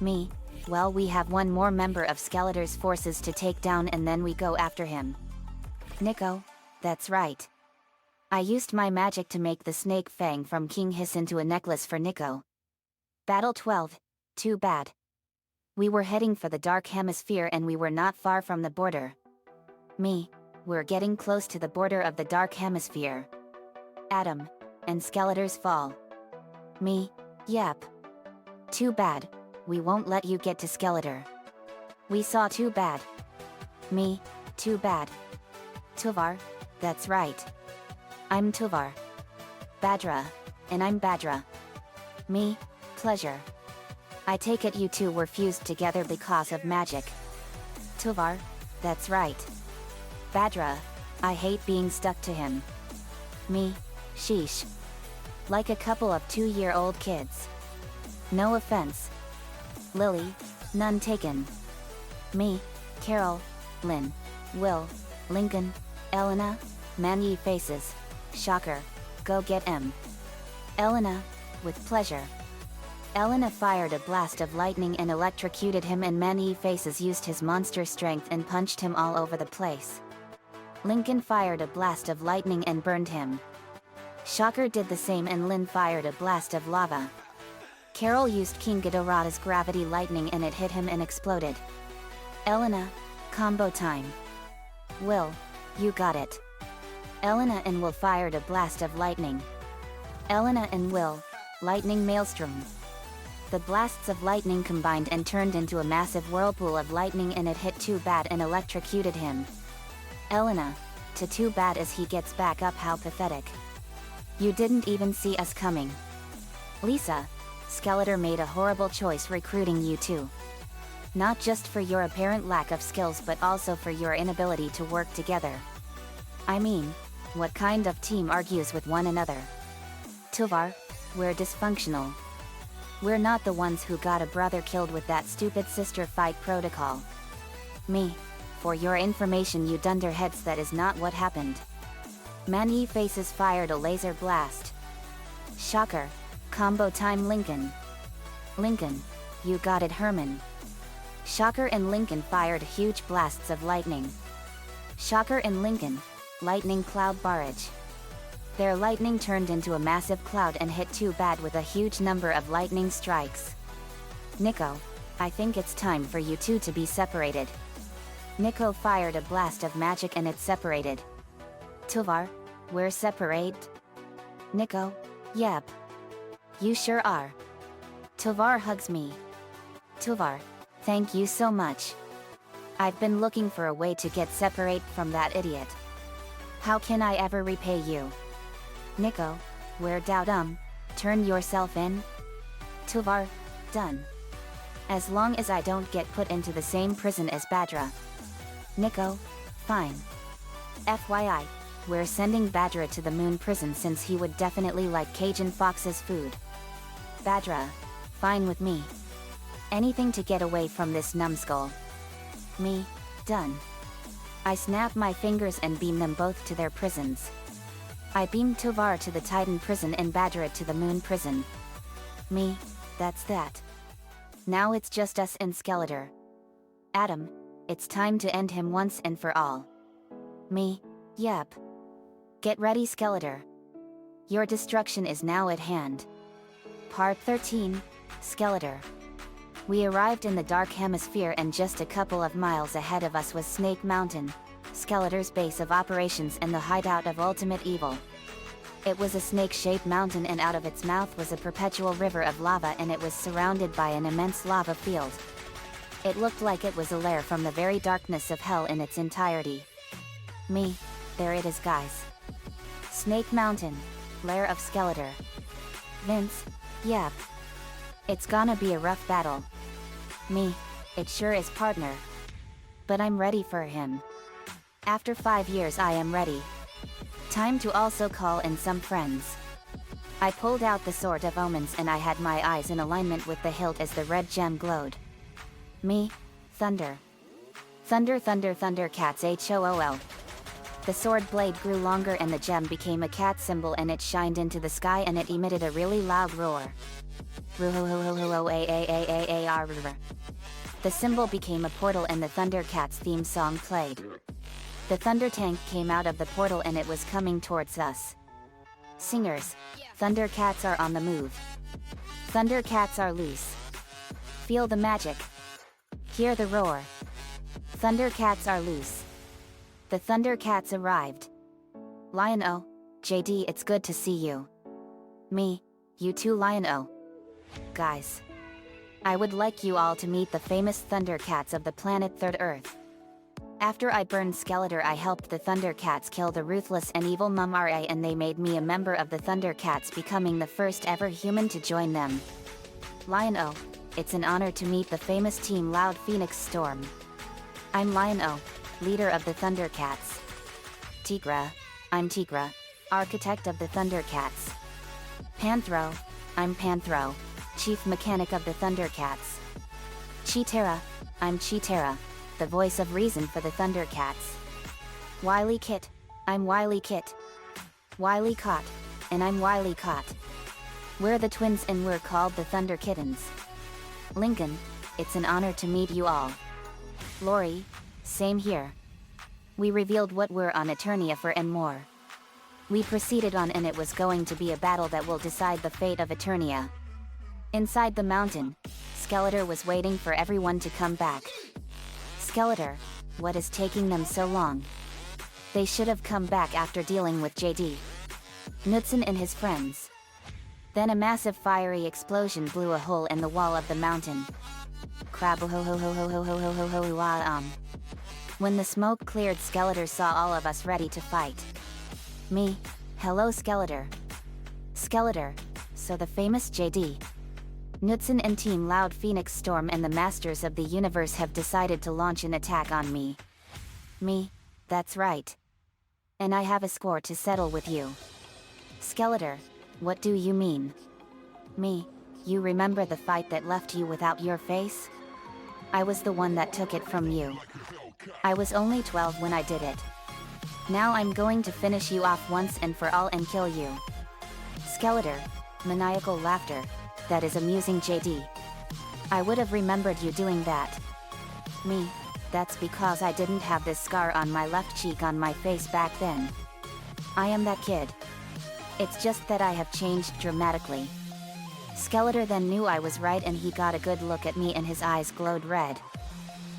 Me, well we have one more member of Skeletor's forces to take down and then we go after him. Nico, that's right. I used my magic to make the snake fang from King Hiss into a necklace for Nico. Battle 12, too bad. We were heading for the Dark Hemisphere and we were not far from the border. Me, we're getting close to the border of the Dark Hemisphere. Adam, and Skeletor's fall. Me, yep. Too bad, we won't let you get to Skeletor. We saw too bad. Me, too bad. Tovar, that's right. I'm Tovar. Badra, and I'm Badra. Me, pleasure. I take it you two were fused together because of magic. Tovar, that's right. Badra, I hate being stuck to him. Me, sheesh. Like a couple of 2-year-old kids. No offense. Lily, none taken. Me, Carol, Lynn, Will, Lincoln, Elena, man ye faces. Shocker, go get M. Elena, with pleasure. Elena fired a blast of lightning and electrocuted him and man ye faces used his monster strength and punched him all over the place. Lincoln fired a blast of lightning and burned him. Shocker did the same and Lynn fired a blast of lava. Carol used King Ghidorah's gravity lightning and it hit him and exploded. Elena, combo time. Will, you got it. Elena and Will fired a blast of lightning. Elena and Will, lightning maelstrom. The blasts of lightning combined and turned into a massive whirlpool of lightning and it hit Too Bad and electrocuted him. Elena, to Too Bad as he gets back up, how pathetic. You didn't even see us coming. Lisa, Skeletor made a horrible choice recruiting you two. Not just for your apparent lack of skills but also for your inability to work together. I mean, what kind of team argues with one another? Tovar, we're dysfunctional. We're not the ones who got a brother killed with that stupid sister fight protocol. Me, for your information you dunderheads, that is not what happened. Man ye faces fired a laser blast. Shocker, combo time Lincoln. Lincoln, you got it Herman. Shocker and Lincoln fired huge blasts of lightning. Shocker and Lincoln, lightning cloud barrage. Their lightning turned into a massive cloud and hit Too Bad with a huge number of lightning strikes. Nico, I think it's time for you two to be separated. Nico fired a blast of magic and it separated. Tovar, we're separate? Nico, yep. You sure are. Tovar hugs me. Tovar, thank you so much. I've been looking for a way to get separate from that idiot. How can I ever repay you? Nico, where doubtum, turn yourself in? Tovar, done. As long as I don't get put into the same prison as Badra. Nico, fine. FYI, we're sending Badra to the moon prison since he would definitely like Cajun Fox's food. Badra, fine with me. Anything to get away from this numbskull. Me, done. I snap my fingers and beam them both to their prisons. I beam Tovar to the Titan prison and Badra to the moon prison. Me, that's that. Now it's just us and Skeletor. Adam, it's time to end him once and for all. Me, yep. Get ready Skeletor. Your destruction is now at hand. Part 13, Skeletor. We arrived in the Dark Hemisphere and just a couple of miles ahead of us was Snake Mountain, Skeletor's base of operations and the hideout of ultimate evil. It was a snake-shaped mountain and out of its mouth was a perpetual river of lava and it was surrounded by an immense lava field. It looked like it was a lair from the very darkness of hell in its entirety. There it is guys. Snake Mountain, lair of Skeletor. Vince, yep. It's gonna be a rough battle. It sure is partner. But I'm ready for him. After 5 years I am ready. Time to also call in some friends. I pulled out the Sword of Omens and I had my eyes in alignment with the hilt as the red gem glowed. Thunder. Thunder thunder thunder cats HOOL. The sword blade grew longer and the gem became a cat symbol and it shined into the sky and it emitted a really loud roar. The symbol became a portal and the Thundercats theme song played. The Thunder Tank came out of the portal and it was coming towards us. Singers, Thundercats are on the move. Thundercats are loose. Feel the magic. Hear the roar. Thundercats are loose. The Thundercats arrived. Lion-O, JD, it's good to see you. You too, Lion-O. Guys, I would like you all to meet the famous Thundercats of the planet Third Earth. After I burned Skeletor, I helped the Thundercats kill the ruthless and evil Mum-Ra and they made me a member of the Thundercats, becoming the first ever human to join them. Lion-O, it's an honor to meet the famous Team Loud Phoenix Storm. I'm Lion-O, leader of the Thundercats. Tigra, I'm Tigra, architect of the Thundercats. Panthro, I'm Panthro, chief mechanic of the Thundercats. Cheetara, I'm Cheetara, the voice of reason for the Thundercats. Wily Kit, I'm Wily Kit. Wily Cot, and I'm Wily Cot. We're the twins and we're called the Thunder Kittens. Lincoln, it's an honor to meet you all. Lori, same here. We revealed what we're on Eternia for and more. We proceeded on and it was going to be a battle that will decide the fate of Eternia. Inside the mountain, Skeletor was waiting for everyone to come back. Skeletor, what is taking them so long? They should have come back after dealing with JD. Knudsen and his friends. Then a massive fiery explosion blew a hole in the wall of the mountain. Crab ho ho ho ho ho ho ho ho ho ho. When the smoke cleared, Skeletor saw all of us ready to fight. Hello Skeletor. Skeletor, so the famous JD. Knudsen and Team Loud Phoenix Storm and the Masters of the Universe have decided to launch an attack on me. That's right. And I have a score to settle with you. Skeletor, what do you mean? You remember the fight that left you without your face? I was the one that took it from you. I was only 12 when I did it. Now I'm going to finish you off once and for all and kill you. Skeletor, maniacal laughter, that is amusing JD. I would have remembered you doing that. That's because I didn't have this scar on my left cheek on my face back then. I am that kid. It's just that I have changed dramatically. Skeletor then knew I was right and he got a good look at me and his eyes glowed red.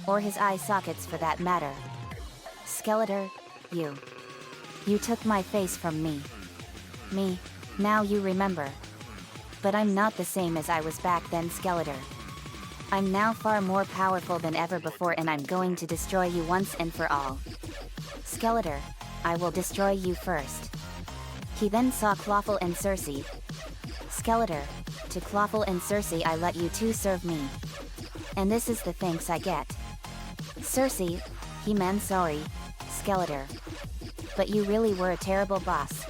Or his eye sockets for that matter. Skeletor, you took my face from me. Now you remember. But I'm not the same as I was back then, Skeletor. I'm now far more powerful than ever before and I'm going to destroy you once and for all. Skeletor, I will destroy you first. He then saw Clawful and Cersei. Skeletor, to Clawful and Cersei I let you two serve me. And this is the thanks I get. Cersei, He-Man sorry, Skeletor. But you really were a terrible boss.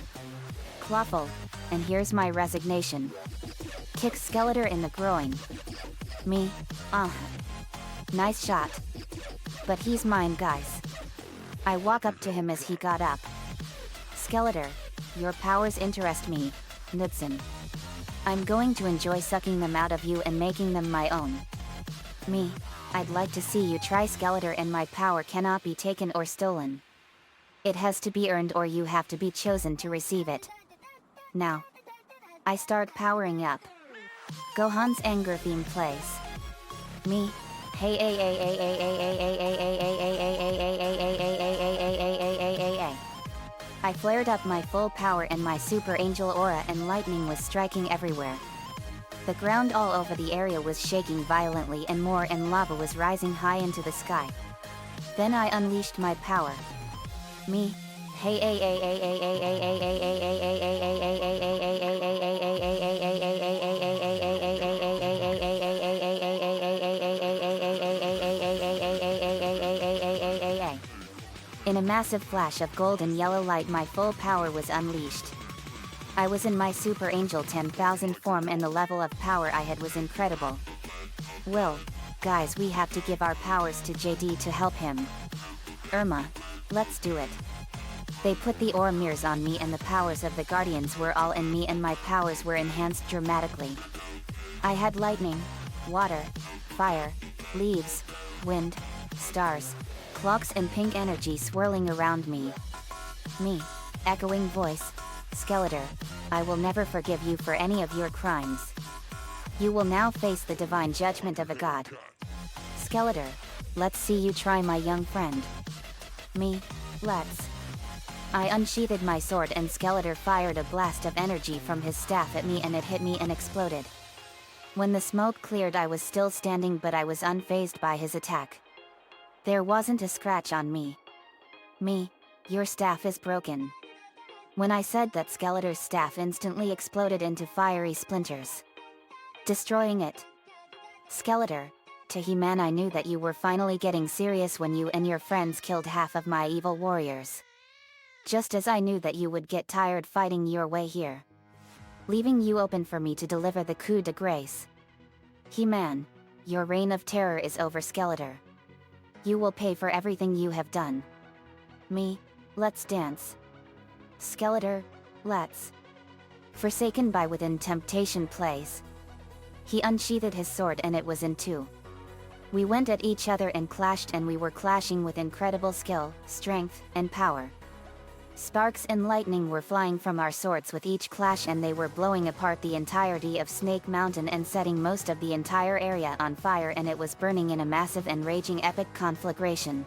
Clawful, and here's my resignation. Kick Skeletor in the groin. Nice shot. But he's mine guys. I walk up to him as he got up. Skeletor, your powers interest me, Knudsen. I'm going to enjoy sucking them out of you and making them my own. I'd like to see you try Skeletor and my power cannot be taken or stolen. It has to be earned or you have to be chosen to receive it. Now. I start powering up. Gohan's anger theme plays. Me. Hey a a a a a a a a a a. I flared up my full power and my super angel aura, and lightning was striking everywhere. The ground all over the area was shaking violently and more, and lava was rising high into the sky. Then I unleashed my power. Me. Hey a a a a a a a a a a. In a massive flash of gold and yellow light, my full power was unleashed. I was in my Super Angel 10,000 form, and the level of power I had was incredible. Will, guys, we have to give our powers to JD to help him. Irma, let's do it. They put the aura mirrors on me, and the powers of the Guardians were all in me, and my powers were enhanced dramatically. I had lightning, water, fire, leaves, wind, stars, clocks, and pink energy swirling around me. Me. Echoing voice. Skeletor, I will never forgive you for any of your crimes. You will now face the divine judgment of a god. Skeletor, let's see you try, my young friend. Me. Let's. I unsheathed my sword, and Skeletor fired a blast of energy from his staff at me, and it hit me and exploded. When the smoke cleared, I was still standing, but I was unfazed by his attack. There wasn't a scratch on me. Me. Your staff is broken. When I said that, Skeletor's staff instantly exploded into fiery splinters, destroying it. Skeletor, to He-Man, I knew that you were finally getting serious when you and your friends killed half of my evil warriors. Just as I knew that you would get tired fighting your way here, leaving you open for me to deliver the coup de grace. He-Man, your reign of terror is over, Skeletor. You will pay for everything you have done. Me. Let's dance. Skeletor, let's. Forsaken by within temptation place. He unsheathed his sword, and it was in two. We went at each other and clashed, and we were clashing with incredible skill, strength, and power. Sparks and lightning were flying from our swords with each clash, and they were blowing apart the entirety of Snake Mountain and setting most of the entire area on fire, and it was burning in a massive and raging epic conflagration.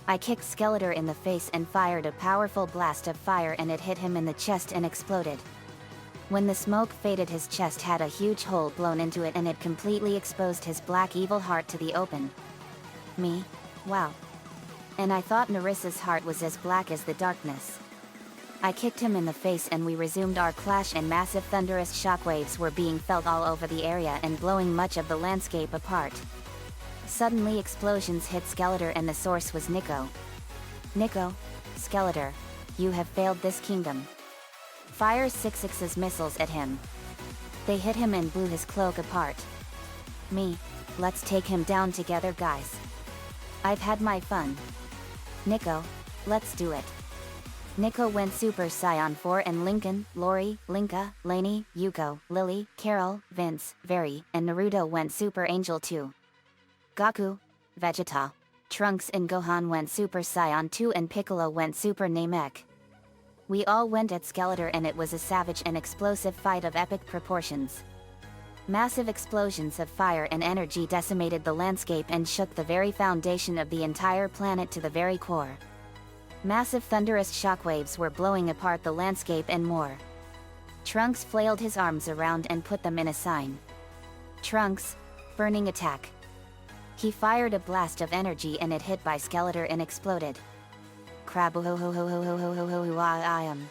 I kicked Skeletor in the face and fired a powerful blast of fire, and it hit him in the chest and exploded. When the smoke faded, his chest had a huge hole blown into it, and it completely exposed his black evil heart to the open. Me? Wow. And I thought Narissa's heart was as black as the darkness. I kicked him in the face, and we resumed our clash, and massive thunderous shockwaves were being felt all over the area and blowing much of the landscape apart. Suddenly explosions hit Skeletor, and the source was Nico. Nico, Skeletor, you have failed this kingdom. Fires 6-6's missiles at him. They hit him and blew his cloak apart. Me. Let's take him down together, guys. I've had my fun. Nico, let's do it. Nico went Super Saiyan 4, and Lincoln, Lori, Linka, Lainey, Yuko, Lily, Carol, Vince, Very, and Naruto went Super Angel 2. Goku, Vegeta, Trunks, and Gohan went Super Saiyan 2, and Piccolo went Super Namek. We all went at Skeletor, and it was a savage and explosive fight of epic proportions. Massive explosions of fire and energy decimated the landscape and shook the very foundation of the entire planet to the very core. Massive thunderous shockwaves were blowing apart the landscape and more. Trunks flailed his arms around and put them in a sign. Trunks, burning attack. He fired a blast of energy, and it hit by Skeletor and exploded. I am.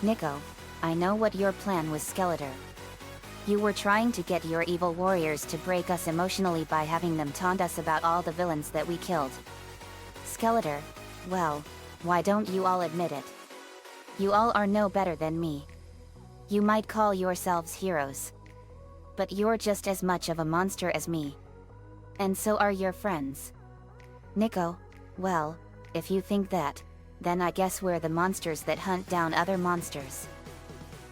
Nico, I know what your plan was, Skeletor. You were trying to get your evil warriors to break us emotionally by having them taunt us about all the villains that we killed. Skeletor, well, why don't you all admit it? You all are no better than me. You might call yourselves heroes, but you're just as much of a monster as me. And so are your friends. Nico, well, if you think that, then I guess we're the monsters that hunt down other monsters.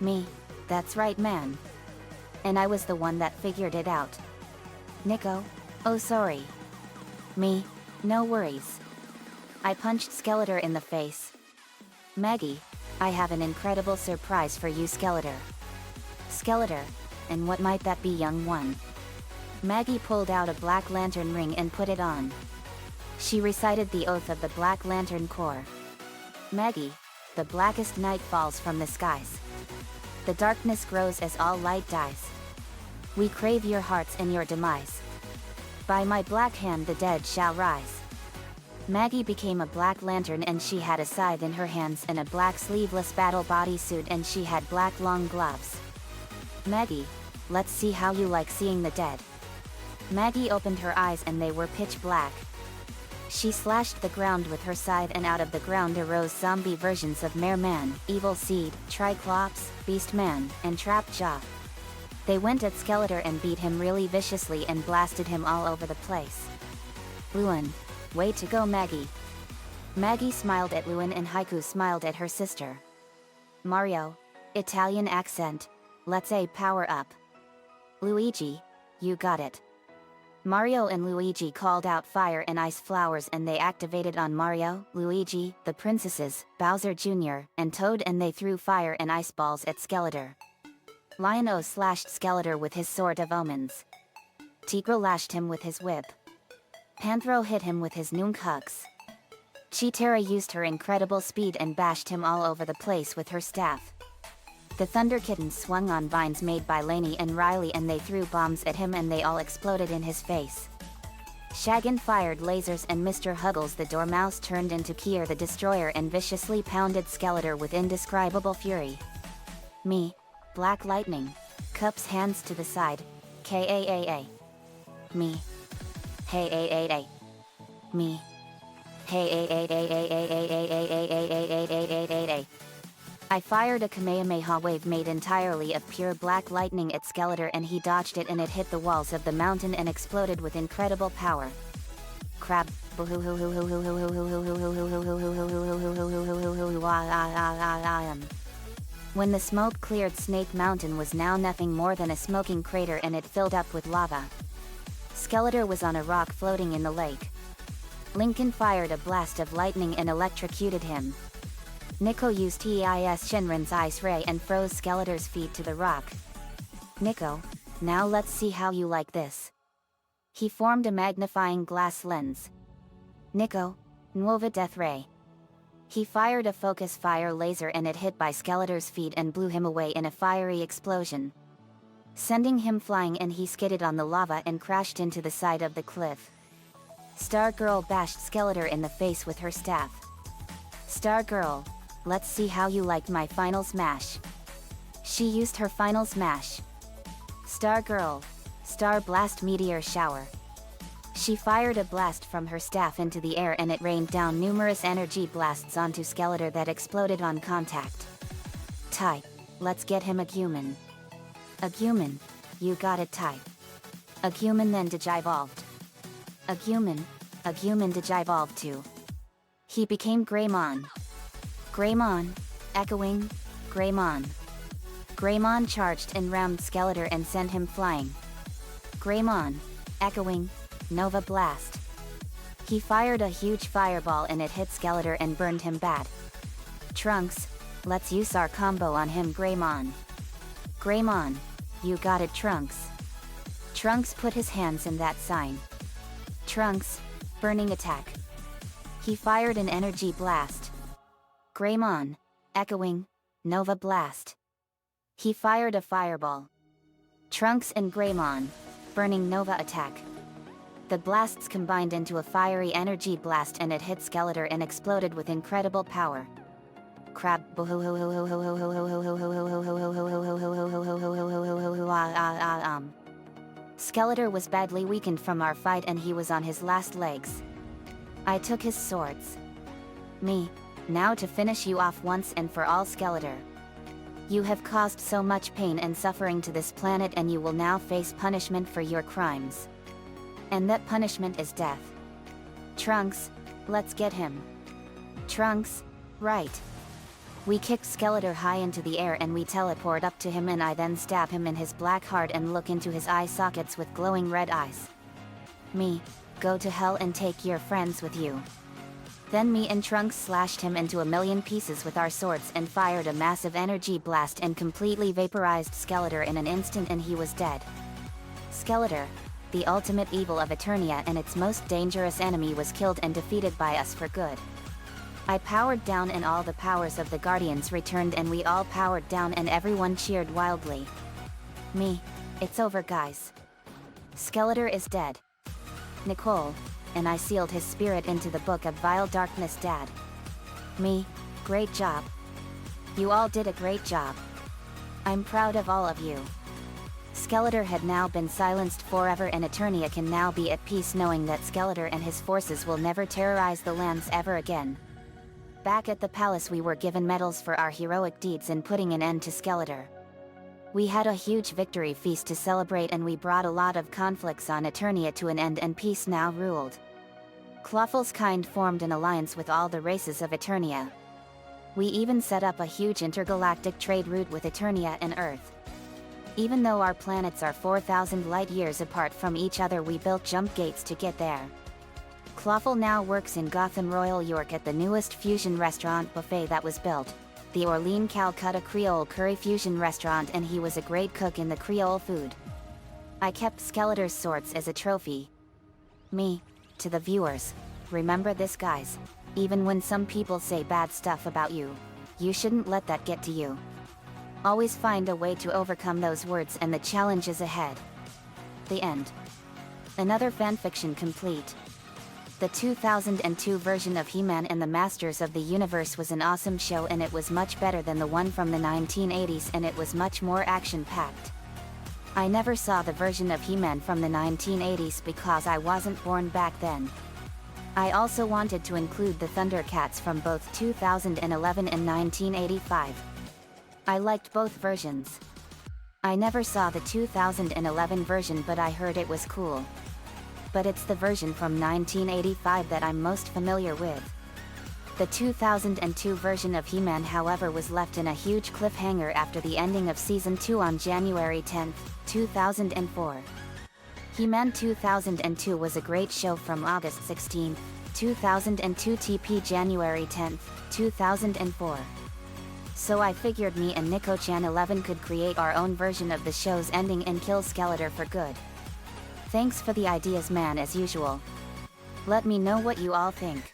Me, that's right, man. And I was the one that figured it out. Nico, oh sorry. Me, no worries. I punched Skeletor in the face. Maggie, I have an incredible surprise for you, Skeletor. Skeletor, and what might that be, young one? Maggie pulled out a black lantern ring and put it on. She recited the oath of the Black Lantern Corps. Maggie, the blackest night falls from the skies. The darkness grows as all light dies. We crave your hearts and your demise. By my black hand the dead shall rise. Maggie became a black lantern and she had a scythe in her hands and a black sleeveless battle bodysuit and she had black long gloves. Maggie, let's see how you like seeing the dead. Maggie opened her eyes and they were pitch black. She slashed the ground with her scythe and out of the ground arose zombie versions of Mare Man, Evil Seed, Triclops, Beast Man, and Trap Jaw. They went at Skeletor and beat him really viciously and blasted him all over the place. Luan, way to go Maggie. Maggie smiled at Luan and Haiku smiled at her sister. Mario, Italian accent, let's a power up. Luigi, you got it. Mario and Luigi called out fire and ice flowers and they activated on Mario, Luigi, the princesses, Bowser Jr., and Toad and they threw fire and ice balls at Skeletor. Lion-O slashed Skeletor with his Sword of Omens. Tigro lashed him with his whip. Panthro hit him with his Nunchucks. Chitara used her incredible speed and bashed him all over the place with her staff. The Thunder Kitten swung on vines made by Lainey and Riley and they threw bombs at him and they all exploded in his face. Shagan fired lasers and Mr. Huggles the Dormouse turned into Kier the Destroyer and viciously pounded Skeletor with indescribable fury. Me, Black Lightning, cups hands to the side, K-A-A-A. Me. Hey A-A-A. Me. Hey A-A-A-A-A-A-A-A-A-A-A-A-A-A-A. I fired a Kamehameha wave made entirely of pure black lightning at Skeletor and he dodged it and it hit the walls of the mountain and exploded with incredible power. Crab. When the smoke cleared, Snake Mountain was now nothing more than a smoking crater and it filled up with lava. Skeletor was on a rock floating in the lake. Lincoln fired a blast of lightning and electrocuted him. Nico used Teis Shenron's ice ray and froze Skeletor's feet to the rock. Nico, now let's see how you like this. He formed a magnifying glass lens. Nico, Nuova Death Ray. He fired a focus fire laser and it hit by Skeletor's feet and blew him away in a fiery explosion, sending him flying and he skidded on the lava and crashed into the side of the cliff. Star Girl bashed Skeletor in the face with her staff. Star Girl, let's see how you like my final smash. She used her final smash. Star Girl, Star Blast Meteor Shower. She fired a blast from her staff into the air and it rained down numerous energy blasts onto Skeletor that exploded on contact. Type, let's get him a human. A human, you got it type. A human then digivolved. A human digivolved too. He became Greymon. Greymon, echoing, Greymon. Greymon charged and rammed Skeletor and sent him flying. Greymon, echoing, Nova Blast. He fired a huge fireball and it hit Skeletor and burned him bad. Trunks, let's use our combo on him Greymon. Greymon, you got it Trunks. Trunks put his hands in that sign. Trunks, burning attack. He fired an energy blast. Greymon, echoing, Nova Blast. He fired a fireball. Trunks and Greymon, burning Nova attack. The blasts combined into a fiery energy blast and it hit Skeletor and exploded with incredible power. Crab. Skeletor was badly weakened from our fight and he was on his last legs. I took his swords. Me, now to finish you off once and for all Skeletor. You have caused so much pain and suffering to this planet and you will now face punishment for your crimes. And that punishment is death. Trunks, let's get him. Trunks, right. We kicked Skeletor high into the air and we teleport up to him and I then stab him in his black heart and look into his eye sockets with glowing red eyes. Me, go to hell and take your friends with you. Then me and Trunks slashed him into a million pieces with our swords and fired a massive energy blast and completely vaporized Skeletor in an instant and he was dead. Skeletor, the ultimate evil of Eternia and its most dangerous enemy was killed and defeated by us for good. I powered down and all the powers of the Guardians returned and we all powered down and everyone cheered wildly. Me. It's over, guys. Skeletor is dead. Nicole. And I sealed his spirit into the book of vile darkness, Dad. Me. Great job. You all did a great job. I'm proud of all of you. Skeletor had now been silenced forever and Eternia can now be at peace knowing that Skeletor and his forces will never terrorize the lands ever again. Back at the palace we were given medals for our heroic deeds in putting an end to Skeletor. We had a huge victory feast to celebrate and we brought a lot of conflicts on Eternia to an end and peace now ruled. Clawful's kind formed an alliance with all the races of Eternia. We even set up a huge intergalactic trade route with Eternia and Earth. Even though our planets are 4,000 light years apart from each other, we built jump gates to get there. Clawful now works in Gotham Royal York at the newest fusion restaurant buffet that was built, the Orleans Calcutta Creole Curry Fusion Restaurant, and he was a great cook in the Creole food. I kept Skeletor's swords as a trophy. Me. To the viewers. Remember this, guys. Even when some people say bad stuff about you, you shouldn't let that get to you. Always find a way to overcome those words and the challenge is ahead. The end. Another fanfiction complete. The 2002 version of He-Man and the Masters of the Universe was an awesome show and it was much better than the one from the 1980s and it was much more action-packed. I never saw the version of He-Man from the 1980s because I wasn't born back then. I also wanted to include the Thundercats from both 2011 and 1985. I liked both versions. I never saw the 2011 version but I heard it was cool. But it's the version from 1985 that I'm most familiar with. The 2002 version of He-Man, however, was left in a huge cliffhanger after the ending of Season 2 on January 10, 2004. He-Man 2002 was a great show from August 16, 2002 TP January 10, 2004. So I figured me and Nico-chan 11 could create our own version of the show's ending and kill Skeletor for good. Thanks for the ideas, man, as usual. Let me know what you all think.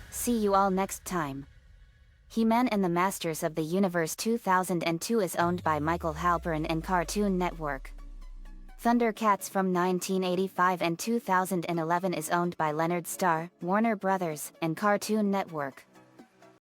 See you all next time. He-Man and the Masters of the Universe 2002 is owned by Michael Halpern and Cartoon Network. Thundercats from 1985 and 2011 is owned by Leonard Starr, Warner Brothers, and Cartoon Network.